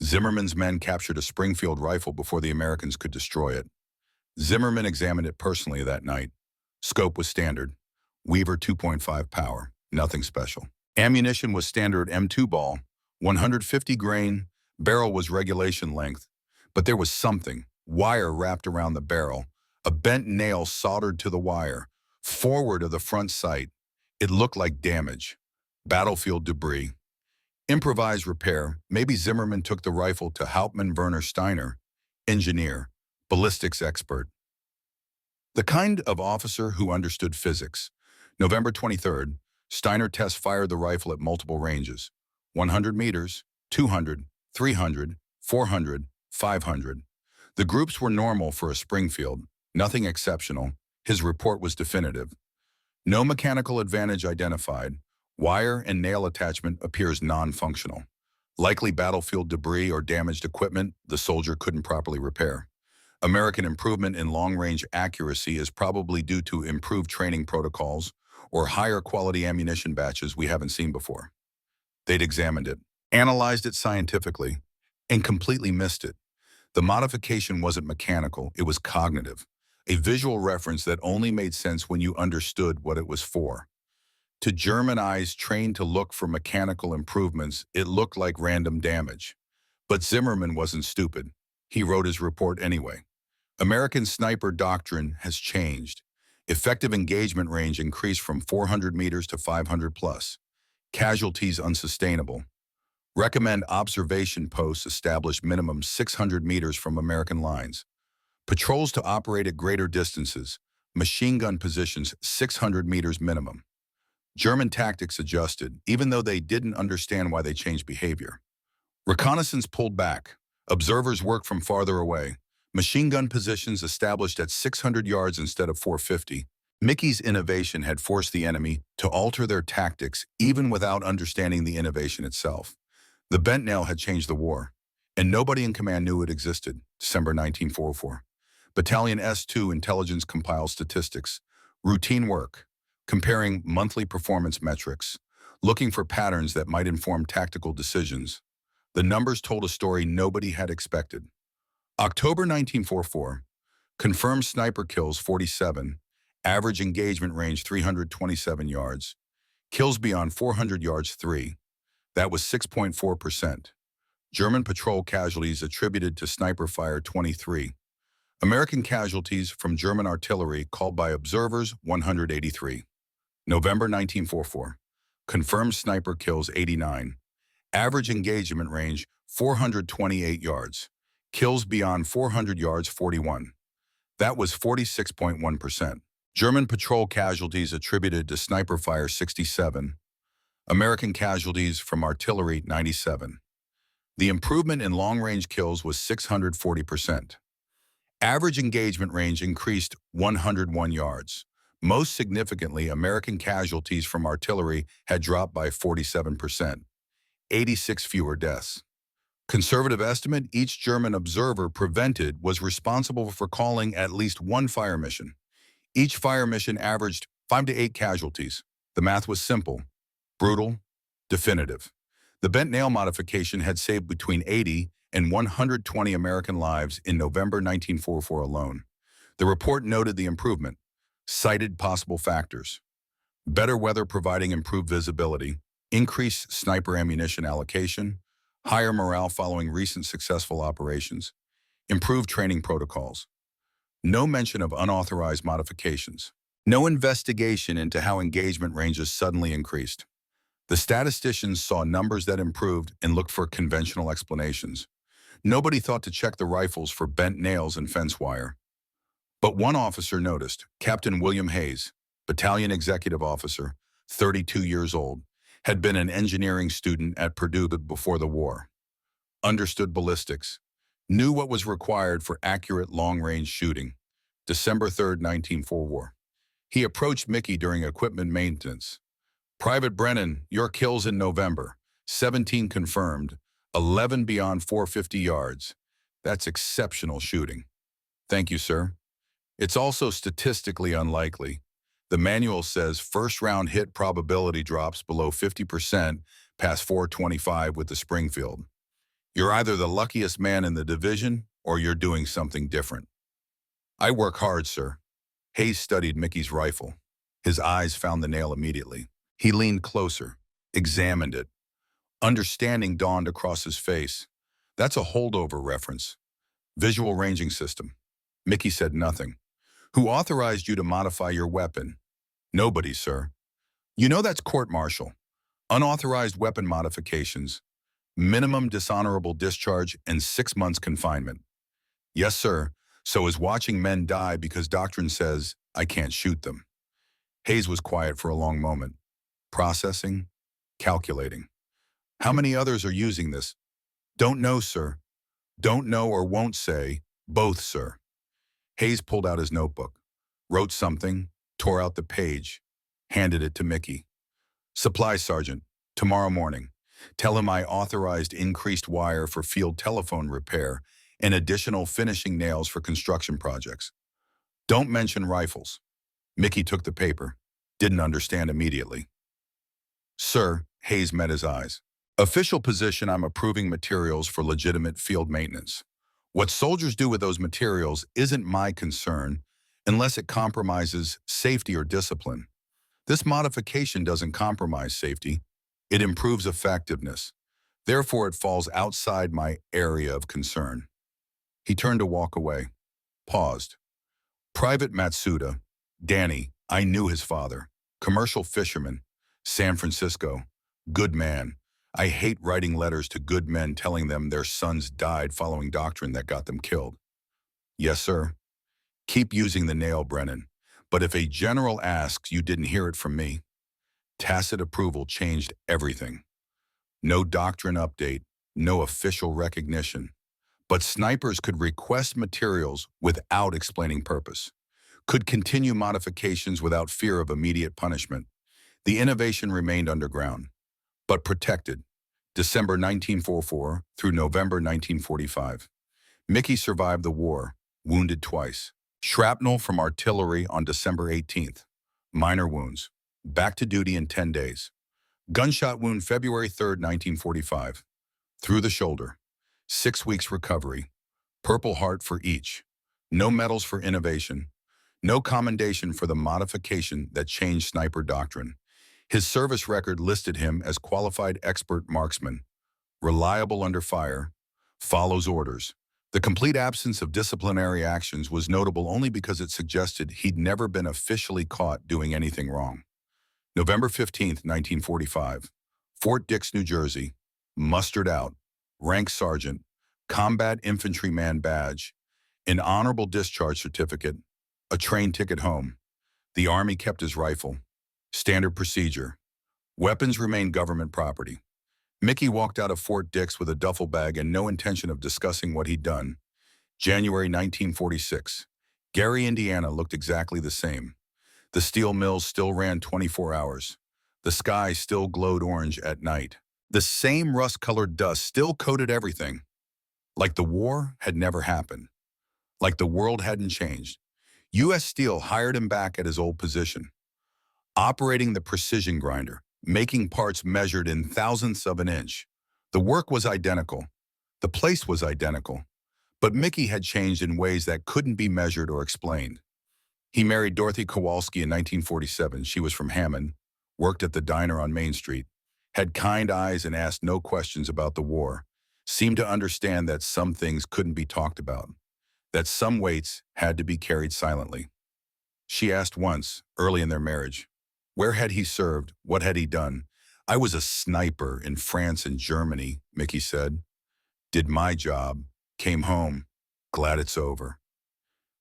Zimmerman's men captured a Springfield rifle before the Americans could destroy it. Zimmerman examined it personally that night. Scope was standard. Weaver 2.5 power. Nothing special. Ammunition was standard M2 ball. 150 grain. Barrel was regulation length. But there was something. Wire wrapped around the barrel. A bent nail soldered to the wire. Forward of the front sight. It looked like damage. Battlefield debris. Improvised repair. Maybe Zimmerman took the rifle to Hauptmann Werner Steiner, engineer, ballistics expert. The kind of officer who understood physics. November 23rd, Steiner test fired the rifle at multiple ranges. 100 meters, 200, 300, 400, 500. The groups were normal for a Springfield, nothing exceptional. His report was definitive. No mechanical advantage identified. Wire and nail attachment appears non-functional. Likely battlefield debris or damaged equipment the soldier couldn't properly repair. American improvement in long-range accuracy is probably due to improved training protocols or higher quality ammunition batches we haven't seen before. They'd examined it, analyzed it scientifically, and completely missed it. The modification wasn't mechanical, it was cognitive, a visual reference that only made sense when you understood what it was for. To German eyes trained to look for mechanical improvements, it looked like random damage. But Zimmerman wasn't stupid. He wrote his report anyway. American sniper doctrine has changed. Effective engagement range increased from 400 meters to 500 plus. Casualties unsustainable. Recommend observation posts establish minimum 600 meters from American lines. Patrols to operate at greater distances. Machine gun positions 600 meters minimum. German tactics adjusted, even though they didn't understand why they changed behavior. Reconnaissance pulled back. Observers worked from farther away. Machine gun positions established at 600 yards instead of 450. Mickey's innovation had forced the enemy to alter their tactics even without understanding the innovation itself. The bent nail had changed the war, and nobody in command knew it existed. December 1944. Battalion S2 intelligence compiles statistics. Routine work. Comparing monthly performance metrics, looking for patterns that might inform tactical decisions. The numbers told a story nobody had expected. October 1944, confirmed sniper kills 47, average engagement range 327 yards, kills beyond 400 yards 3. That was 6.4%. German patrol casualties attributed to sniper fire 23. American casualties from German artillery called by observers 183. November 1944. Confirmed sniper kills 89. Average engagement range 428 yards. Kills beyond 400 yards 41. That was 46.1%. German patrol casualties attributed to sniper fire 67. American casualties from artillery 97. The improvement in long-range kills was 640%. Average engagement range increased 101 yards. Most significantly, American casualties from artillery had dropped by 47%, 86 fewer deaths. Conservative estimate, each German observer prevented was responsible for calling at least one fire mission. Each fire mission averaged 5 to 8 casualties. The math was simple, brutal, definitive. The bent nail modification had saved between 80 and 120 American lives in November 1944 alone. The report noted the improvement, cited possible factors. Better weather providing improved visibility, increased sniper ammunition allocation, higher morale following recent successful operations, improved training protocols. No mention of unauthorized modifications. No investigation into how engagement ranges suddenly increased. The statisticians saw numbers that improved and looked for conventional explanations. Nobody thought to check the rifles for bent nails and fence wire. But one officer noticed, Captain William Hayes, battalion executive officer, 32 years old, had been an engineering student at Purdue before the war. Understood ballistics, knew what was required for accurate long-range shooting. December 3rd, 1944. He approached Mickey during equipment maintenance. Private Brennan, your kills in November, 17 confirmed, 11 beyond 450 yards. That's exceptional shooting. Thank you, sir. It's also statistically unlikely. The manual says first-round hit probability drops below 50% past 425 with the Springfield. You're either the luckiest man in the division or you're doing something different. I work hard, sir. Hayes studied Mickey's rifle. His eyes found the nail immediately. He leaned closer, examined it. Understanding dawned across his face. That's a holdover reference. Visual ranging system. Mickey said nothing. Who authorized you to modify your weapon? Nobody, sir. You know that's court-martial. Unauthorized weapon modifications, minimum dishonorable discharge, and 6 months confinement. Yes, sir. So is watching men die because doctrine says I can't shoot them. Hayes was quiet for a long moment. Processing, calculating. How many others are using this? Don't know, sir. Don't know or won't say. Both, sir. Hayes pulled out his notebook, wrote something, tore out the page, handed it to Mickey. Supply sergeant, tomorrow morning. Tell him I authorized increased wire for field telephone repair and additional finishing nails for construction projects. Don't mention rifles. Mickey took the paper. Didn't understand immediately. Sir, Hayes met his eyes. Official position, I'm approving materials for legitimate field maintenance. What soldiers do with those materials isn't my concern unless it compromises safety or discipline. This modification doesn't compromise safety. It improves effectiveness. Therefore, it falls outside my area of concern. He turned to walk away. Paused. Private Matsuda, Danny, I knew his father. Commercial fisherman, San Francisco. Good man. I hate writing letters to good men telling them their sons died following doctrine that got them killed. Yes, sir. Keep using the nail, Brennan. But if a general asks, you didn't hear it from me. Tacit approval changed everything. No doctrine update, no official recognition. But snipers could request materials without explaining purpose, could continue modifications without fear of immediate punishment. The innovation remained underground, but protected. December 1944 through November 1945. Mickey survived the war, wounded twice. Shrapnel from artillery on December 18th. Minor wounds. Back to duty in 10 days. Gunshot wound February 3rd, 1945. Through the shoulder. 6 weeks recovery. Purple Heart for each. No medals for innovation. No commendation for the modification that changed sniper doctrine. His service record listed him as qualified expert marksman. Reliable under fire. Follows orders. The complete absence of disciplinary actions was notable only because it suggested he'd never been officially caught doing anything wrong. November 15th, 1945. Fort Dix, New Jersey. Mustered out. Rank sergeant. Combat infantryman badge. An honorable discharge certificate. A train ticket home. The Army kept his rifle. Standard procedure. Weapons remain government property. Mickey walked out of Fort Dix with a duffel bag and no intention of discussing what he'd done. January 1946. Gary, Indiana looked exactly the same. The steel mills still ran 24 hours. The sky still glowed orange at night. The same rust-colored dust still coated everything. Like the war had never happened. Like the world hadn't changed. U.S. Steel hired him back at his old position. Operating the precision grinder, making parts measured in thousandths of an inch. The work was identical. The place was identical. But Mickey had changed in ways that couldn't be measured or explained. He married Dorothy Kowalski in 1947. She was from Hammond, worked at the diner on Main Street, had kind eyes and asked no questions about the war, seemed to understand that some things couldn't be talked about, that some weights had to be carried silently. She asked once, early in their marriage, where had he served? What had he done? I was a sniper in France and Germany, Mickey said. Did my job, came home, glad it's over.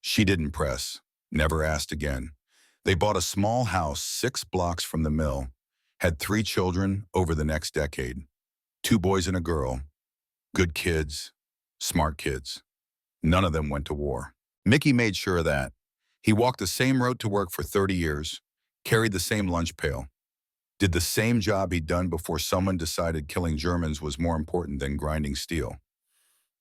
She didn't press, never asked again. They bought a small house 6 blocks from the mill, had 3 children over the next decade, 2 boys and a girl, good kids, smart kids. None of them went to war. Mickey made sure of that. He walked the same road to work for 30 years, carried the same lunch pail, did the same job he'd done before someone decided killing Germans was more important than grinding steel.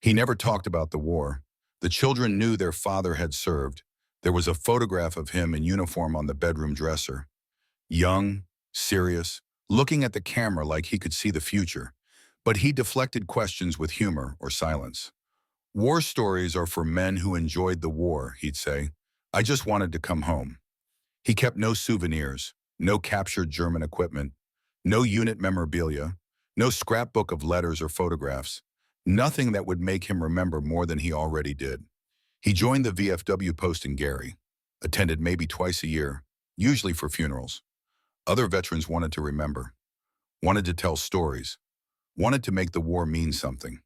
He never talked about the war. The children knew their father had served. There was a photograph of him in uniform on the bedroom dresser. Young, serious, looking at the camera like he could see the future. but he deflected questions with humor or silence. War stories are for men who enjoyed the war, he'd say. I just wanted to come home. He kept no souvenirs, no captured German equipment, no unit memorabilia, no scrapbook of letters or photographs, nothing that would make him remember more than he already did. He joined the VFW post in Gary, attended maybe twice a year, usually for funerals. Other veterans wanted to remember, wanted to tell stories, wanted to make the war mean something.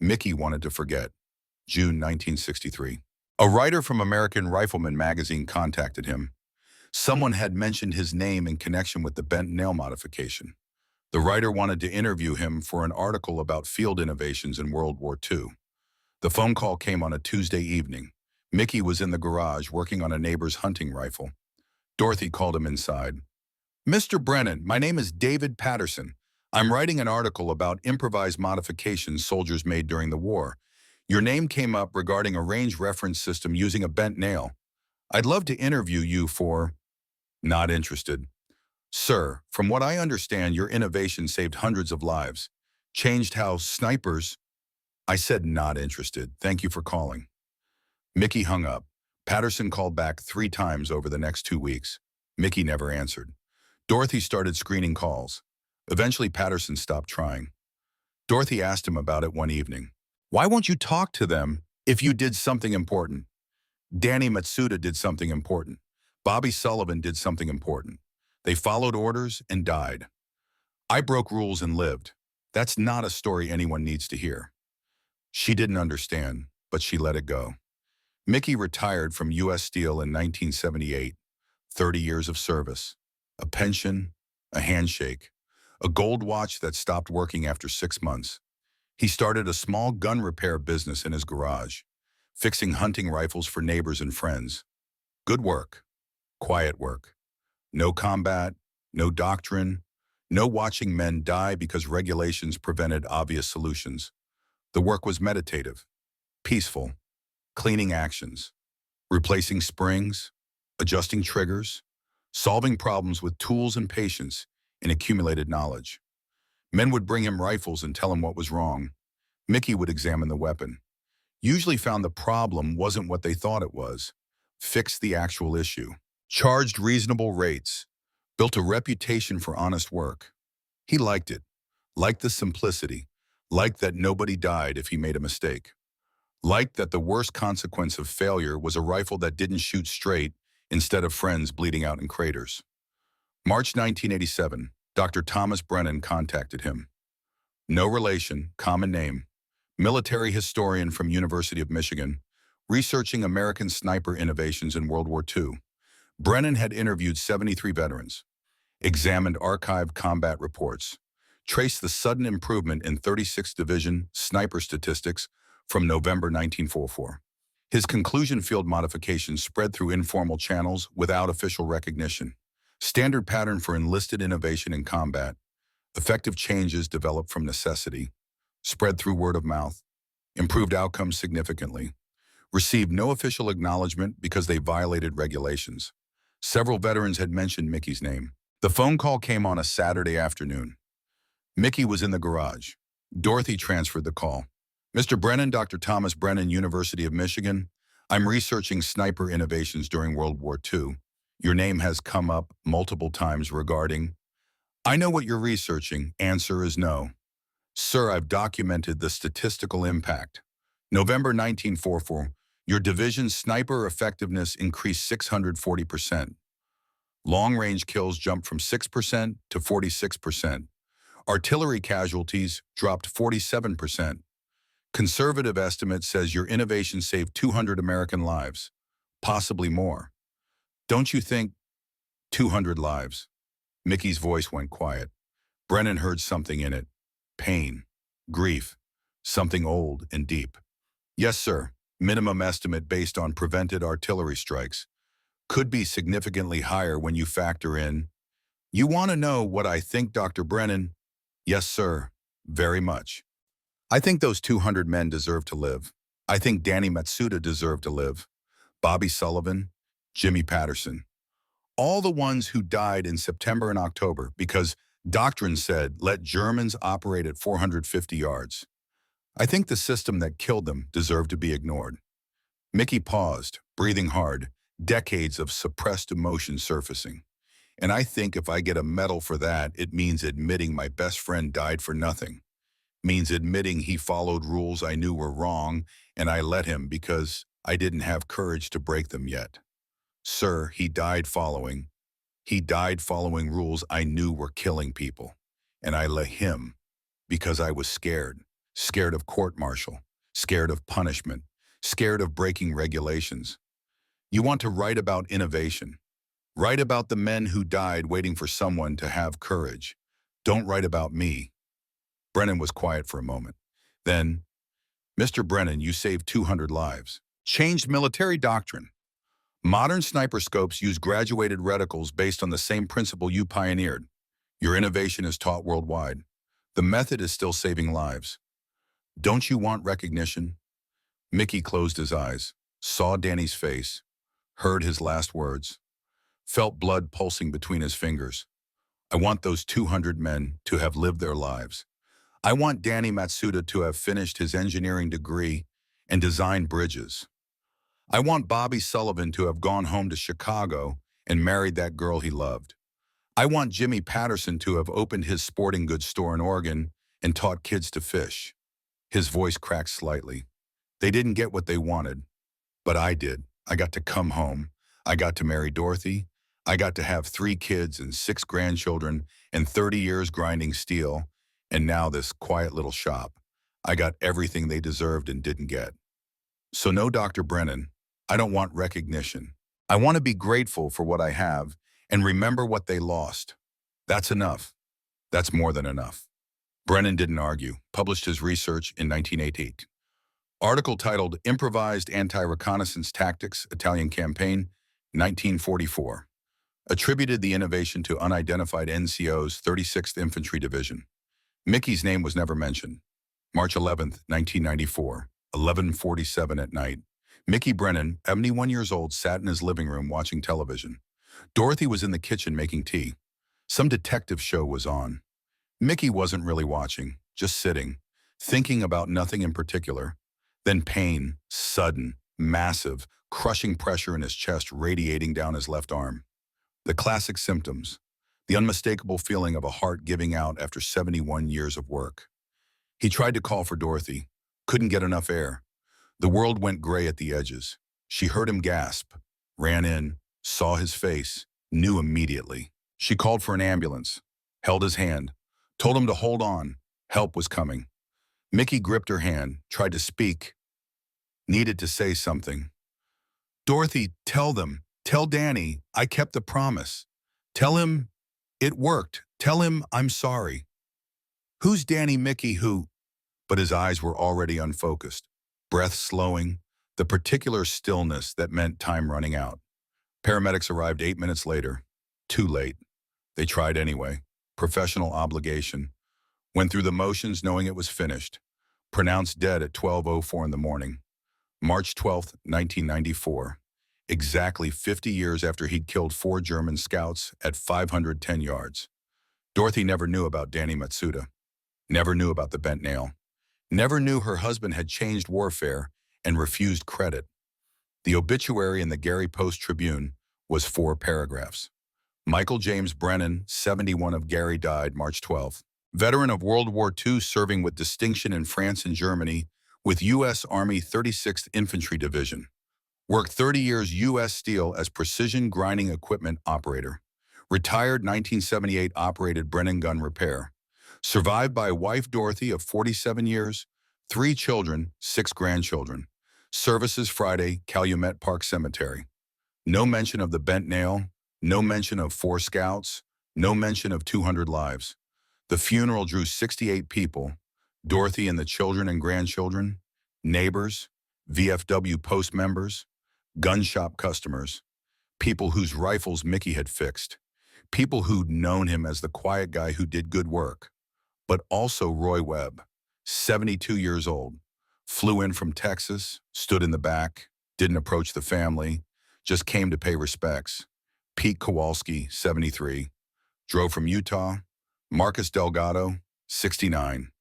Mickey wanted to forget. June 1963. A writer from American Rifleman magazine contacted him. Someone had mentioned his name in connection with the bent nail modification. The writer wanted to interview him for an article about field innovations in World War II. The phone call came on a Tuesday evening. Mickey was in the garage working on a neighbor's hunting rifle. Dorothy called him inside. Mr. Brennan, my name is David Patterson. I'm writing an article about improvised modifications soldiers made during the war. Your name came up regarding a range reference system using a bent nail. I'd love to interview you for... Not interested. Sir, from what I understand, your innovation saved hundreds of lives. Changed how snipers... I said not interested. Thank you for calling. Mickey hung up. Patterson called back 3 times over the next 2 weeks. Mickey never answered. Dorothy started screening calls. Eventually, Patterson stopped trying. Dorothy asked him about it one evening. Why won't you talk to them if you did something important? Danny Matsuda did something important. Bobby Sullivan did something important. They followed orders and died. I broke rules and lived. That's not a story anyone needs to hear. She didn't understand, but she let it go. Mickey retired from U.S. Steel in 1978, 30 years of service, a pension, a handshake, a gold watch that stopped working after 6 months. He started a small gun repair business in his garage, fixing hunting rifles for neighbors and friends. Good work, quiet work. No combat, no doctrine, no watching men die because regulations prevented obvious solutions. The work was meditative, peaceful, cleaning actions, replacing springs, adjusting triggers, solving problems with tools and patience and accumulated knowledge. Men would bring him rifles and tell him what was wrong. Mickey would examine the weapon. Usually found the problem wasn't what they thought it was. Fixed the actual issue. Charged reasonable rates. Built a reputation for honest work. He liked it. Liked the simplicity. Liked that nobody died if he made a mistake. Liked that the worst consequence of failure was a rifle that didn't shoot straight instead of friends bleeding out in craters. March 1987, Dr. Thomas Brennan contacted him. No relation, common name. Military historian from University of Michigan, researching American sniper innovations in World War II. Brennan had interviewed 73 veterans, examined archived combat reports, traced the sudden improvement in 36th Division sniper statistics from November 1944. His conclusion: field modifications spread through informal channels without official recognition. Standard pattern for enlisted innovation in combat. Effective changes developed from necessity. Spread through word of mouth. Improved outcomes significantly. Received no official acknowledgement because they violated regulations. Several veterans had mentioned Mickey's name. The phone call came on a Saturday afternoon. Mickey was in the garage. Dorothy transferred the call. Mr. Brennan, Dr. Thomas Brennan, University of Michigan. I'm researching sniper innovations during World War II. Your name has come up multiple times regarding... I know what you're researching. Answer is no. Sir, I've documented the statistical impact. November 1944, your division's sniper effectiveness increased 640%. Long-range kills jumped from 6% to 46%. Artillery casualties dropped 47%. Conservative estimate says your innovation saved 200 American lives, possibly more. Don't you think 200 lives? Mickey's voice went quiet. Brennan heard something in it. Pain, grief, something old and deep. Yes, sir. Minimum estimate based on prevented artillery strikes. Could be significantly higher when you factor in... You want to know what I think, Dr. Brennan? Yes, sir. Very much. I think those 200 men deserve to live. I think Danny Matsuda deserved to live. Bobby Sullivan, Jimmy Patterson. All the ones who died in September and October because Doctrine said, let Germans operate at 450 yards. I think the system that killed them deserved to be ignored. Mickey paused, breathing hard, decades of suppressed emotion surfacing. And I think if I get a medal for that, it means admitting my best friend died for nothing. Means admitting he followed rules I knew were wrong, and I let him because I didn't have courage to break them yet. Sir, he died following rules I knew were killing people. And I let him because I was scared. Scared of court-martial, scared of punishment, scared of breaking regulations. You want to write about innovation. Write about the men who died waiting for someone to have courage. Don't write about me. Brennan was quiet for a moment. Then, Mr. Brennan, you saved 200 lives. Changed military doctrine. Modern sniper scopes use graduated reticles based on the same principle you pioneered. Your innovation is taught worldwide. The method is still saving lives. Don't you want recognition? Mickey closed his eyes, saw Danny's face, heard his last words, felt blood pulsing between his fingers. I want those 200 men to have lived their lives. I want Danny Matsuda to have finished his engineering degree and designed bridges. I want Bobby Sullivan to have gone home to Chicago and married that girl he loved. I want Jimmy Patterson to have opened his sporting goods store in Oregon and taught kids to fish. His voice cracked slightly. They didn't get what they wanted, but I did. I got to come home. I got to marry Dorothy. I got to have 3 kids and 6 grandchildren and 30 years grinding steel, and now this quiet little shop. I got everything they deserved and didn't get. So no, Dr. Brennan, I don't want recognition. I want to be grateful for what I have and remember what they lost. That's enough. That's more than enough. Brennan didn't argue, published his research in 1988. Article titled Improvised Anti-Reconnaissance Tactics, Italian Campaign, 1944. Attributed the innovation to unidentified NCO's 36th Infantry Division. Mickey's name was never mentioned. March 11, 1994, 11:47 at night. Mickey Brennan, 71 years old, sat in his living room watching television. Dorothy was in the kitchen making tea. Some detective show was on. Mickey wasn't really watching, just sitting, thinking about nothing in particular. Then pain, sudden, massive, crushing pressure in his chest radiating down his left arm. The classic symptoms, the unmistakable feeling of a heart giving out after 71 years of work. He tried to call for Dorothy, couldn't get enough air. The world went gray at the edges. She heard him gasp, ran in, saw his face, knew immediately. She called for an ambulance, held his hand, told him to hold on. Help was coming. Mickey gripped her hand, tried to speak, needed to say something. Dorothy, tell Danny, I kept the promise. Tell him it worked. Tell him I'm sorry. Who's Danny Mickey who? But his eyes were already unfocused, breath slowing, the particular stillness that meant time running out. Paramedics arrived 8 minutes later. Too late. They tried anyway. Professional obligation. Went through the motions knowing it was finished. Pronounced dead at 12:04 in the morning. March 12, 1994. Exactly 50 years after he'd killed 4 German scouts at 510 yards. Dorothy never knew about Danny Matsuda. Never knew about the bent nail. Never knew her husband had changed warfare and refused credit. The obituary in the Gary Post-Tribune was 4 paragraphs. Michael James Brennan, 71 of Gary, died March 12. Veteran of World War II, serving with distinction in France and Germany with U.S. Army 36th Infantry Division. Worked 30 years U.S. Steel as precision grinding equipment operator. Retired 1978, operated Brennan gun repair. Survived by wife Dorothy of 47 years, 3 children, 6 grandchildren. Services Friday, Calumet Park Cemetery. No mention of the bent nail, no mention of 4 scouts, no mention of 200 lives. The funeral drew 68 people, Dorothy and the children and grandchildren, neighbors, VFW post members, gun shop customers, people whose rifles Mickey had fixed, people who'd known him as the quiet guy who did good work. But also Roy Webb, 72 years old, flew in from Texas, stood in the back, didn't approach the family, just came to pay respects. Pete Kowalski, 73, drove from Utah, Marcus Delgado, 69,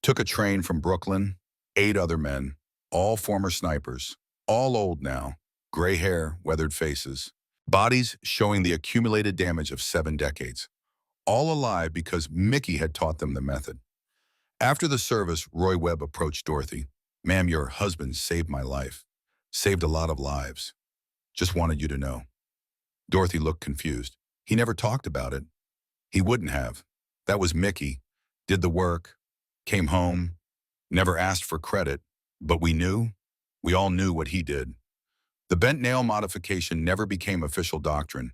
took a train from Brooklyn, 8 other men, all former snipers, all old now, gray hair, weathered faces, bodies showing the accumulated damage of 7 decades, all alive because Mickey had taught them the method. After the service, Roy Webb approached Dorothy. "Ma'am, your husband saved my life. Saved a lot of lives. Just wanted you to know." Dorothy looked confused. "He never talked about it." "He wouldn't have. That was Mickey. Did the work. Came home. Never asked for credit. But we knew. We all knew what he did." The bent nail modification never became official doctrine.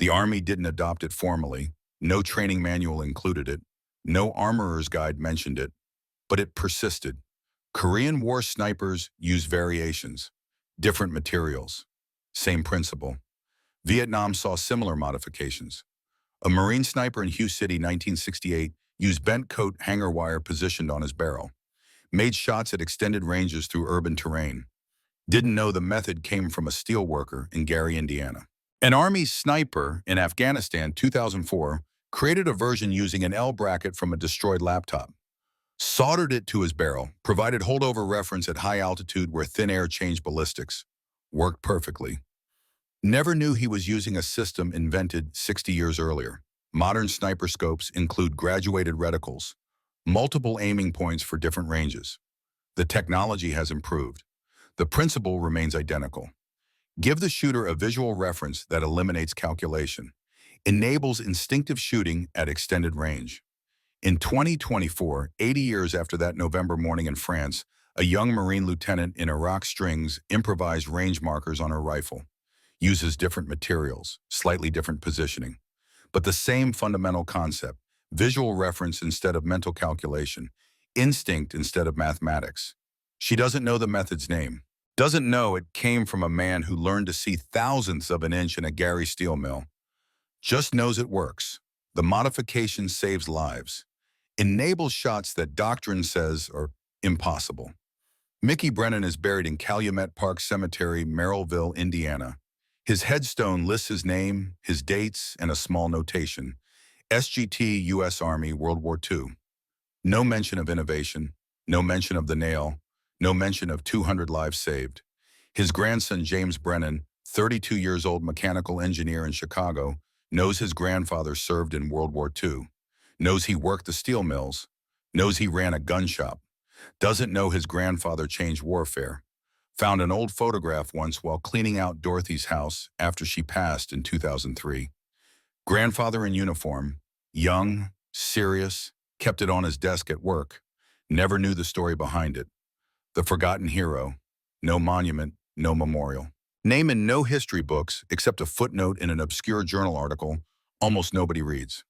The Army didn't adopt it formally. No training manual included it. No armorer's guide mentioned it. But it persisted. Korean War snipers used variations, different materials, same principle. Vietnam saw similar modifications. A Marine sniper in Hugh City, 1968, used bent coat hanger wire positioned on his barrel, made shots at extended ranges through urban terrain. Didn't know the method came from a steel worker in Gary, Indiana. An Army sniper in Afghanistan, 2004, created a version using an L bracket from a destroyed laptop. Soldered it to his barrel, provided holdover reference at high altitude where thin air changed ballistics. Worked perfectly. Never knew he was using a system invented 60 years earlier. Modern sniper scopes include graduated reticles, multiple aiming points for different ranges. The technology has improved. The principle remains identical. Give the shooter a visual reference that eliminates calculation, enables instinctive shooting at extended range. In 2024, 80 years after that November morning in France, a young Marine lieutenant in Iraq strings improvised range markers on her rifle. Uses different materials, slightly different positioning, but the same fundamental concept: visual reference instead of mental calculation, instinct instead of mathematics. She doesn't know the method's name, doesn't know it came from a man who learned to see thousandths of an inch in a Gary steel mill. Just knows it works. The modification saves lives, enables shots that doctrine says are impossible. Mickey Brennan is buried in Calumet Park Cemetery, Merrillville, Indiana. His headstone lists his name, his dates, and a small notation: SGT, U.S. Army, World War II. No mention of innovation, no mention of the nail, no mention of 200 lives saved. His grandson, James Brennan, 32 years old mechanical engineer in Chicago, knows his grandfather served in World War II, knows he worked the steel mills, knows he ran a gun shop, doesn't know his grandfather changed warfare. Found an old photograph once while cleaning out Dorothy's house after she passed in 2003. Grandfather in uniform, young, serious, kept it on his desk at work, never knew the story behind it. The forgotten hero, no monument, no memorial. Name in no history books except a footnote in an obscure journal article almost nobody reads.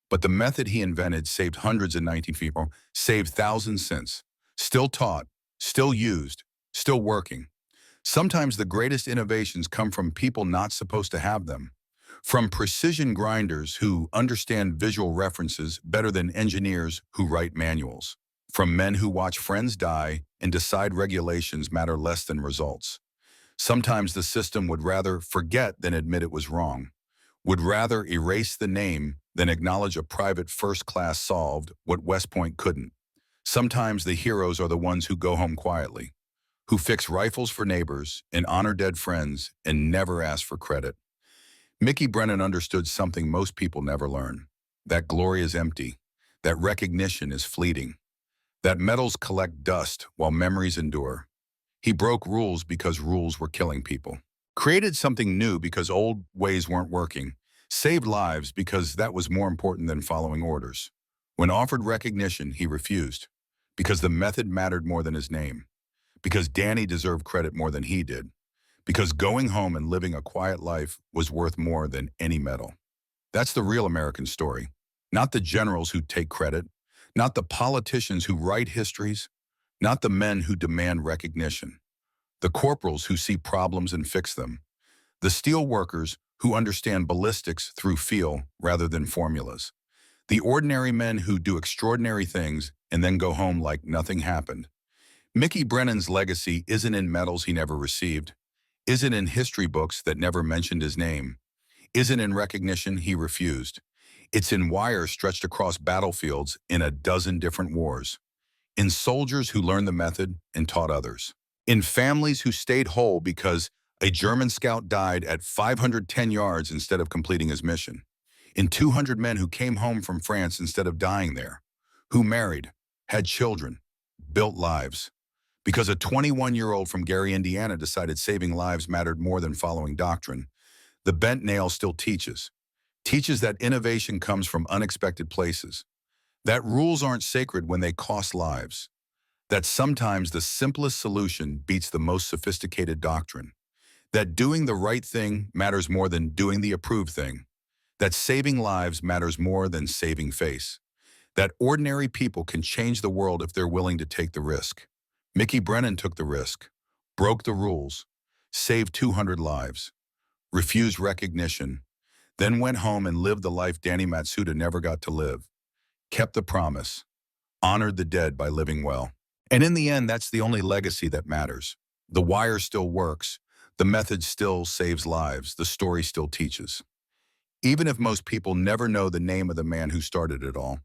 But the method he invented saved hundreds in 19 saved thousands since. Still taught, still used, still working. Sometimes the greatest innovations come from people not supposed to have them. From precision grinders who understand visual references better than engineers who write manuals. From men who watch friends die and decide regulations matter less than results. Sometimes the system would rather forget than admit it was wrong. Would rather erase the name than acknowledge a private first class solved what West Point couldn't. Sometimes the heroes are the ones who go home quietly, who fix rifles for neighbors and honor dead friends and never ask for credit. Mickey Brennan understood something most people never learn: that glory is empty, that recognition is fleeting, that medals collect dust while memories endure. He broke rules because rules were killing people. Created something new because old ways weren't working. Saved lives because that was more important than following orders. When offered recognition, he refused, because the method mattered more than his name, because Danny deserved credit more than he did, because going home and living a quiet life was worth more than any medal. That's the real American story. Not the generals who take credit, not the politicians who write histories, not the men who demand recognition, the corporals who see problems and fix them, the steel workers who understand ballistics through feel rather than formulas, the ordinary men who do extraordinary things and then go home like nothing happened. Mickey Brennan's legacy isn't in medals he never received, isn't in history books that never mentioned his name, isn't in recognition he refused. It's in wires stretched across battlefields in a dozen different wars, in soldiers who learned the method and taught others, in families who stayed whole because a German scout died at 510 yards instead of completing his mission, in 200 men who came home from France instead of dying there, who married, had children, built lives. Because a 21-year-old from Gary, Indiana decided saving lives mattered more than following doctrine, the bent nail still teaches that innovation comes from unexpected places, that rules aren't sacred when they cost lives, that sometimes the simplest solution beats the most sophisticated doctrine, that doing the right thing matters more than doing the approved thing, that saving lives matters more than saving face, that ordinary people can change the world if they're willing to take the risk. Mickey Brennan took the risk, broke the rules, saved 200 lives, refused recognition, then went home and lived the life Danny Matsuda never got to live, kept the promise, honored the dead by living well. And in the end, that's the only legacy that matters. The wire still works, the method still saves lives, the story still teaches. Even if most people never know the name of the man who started it all,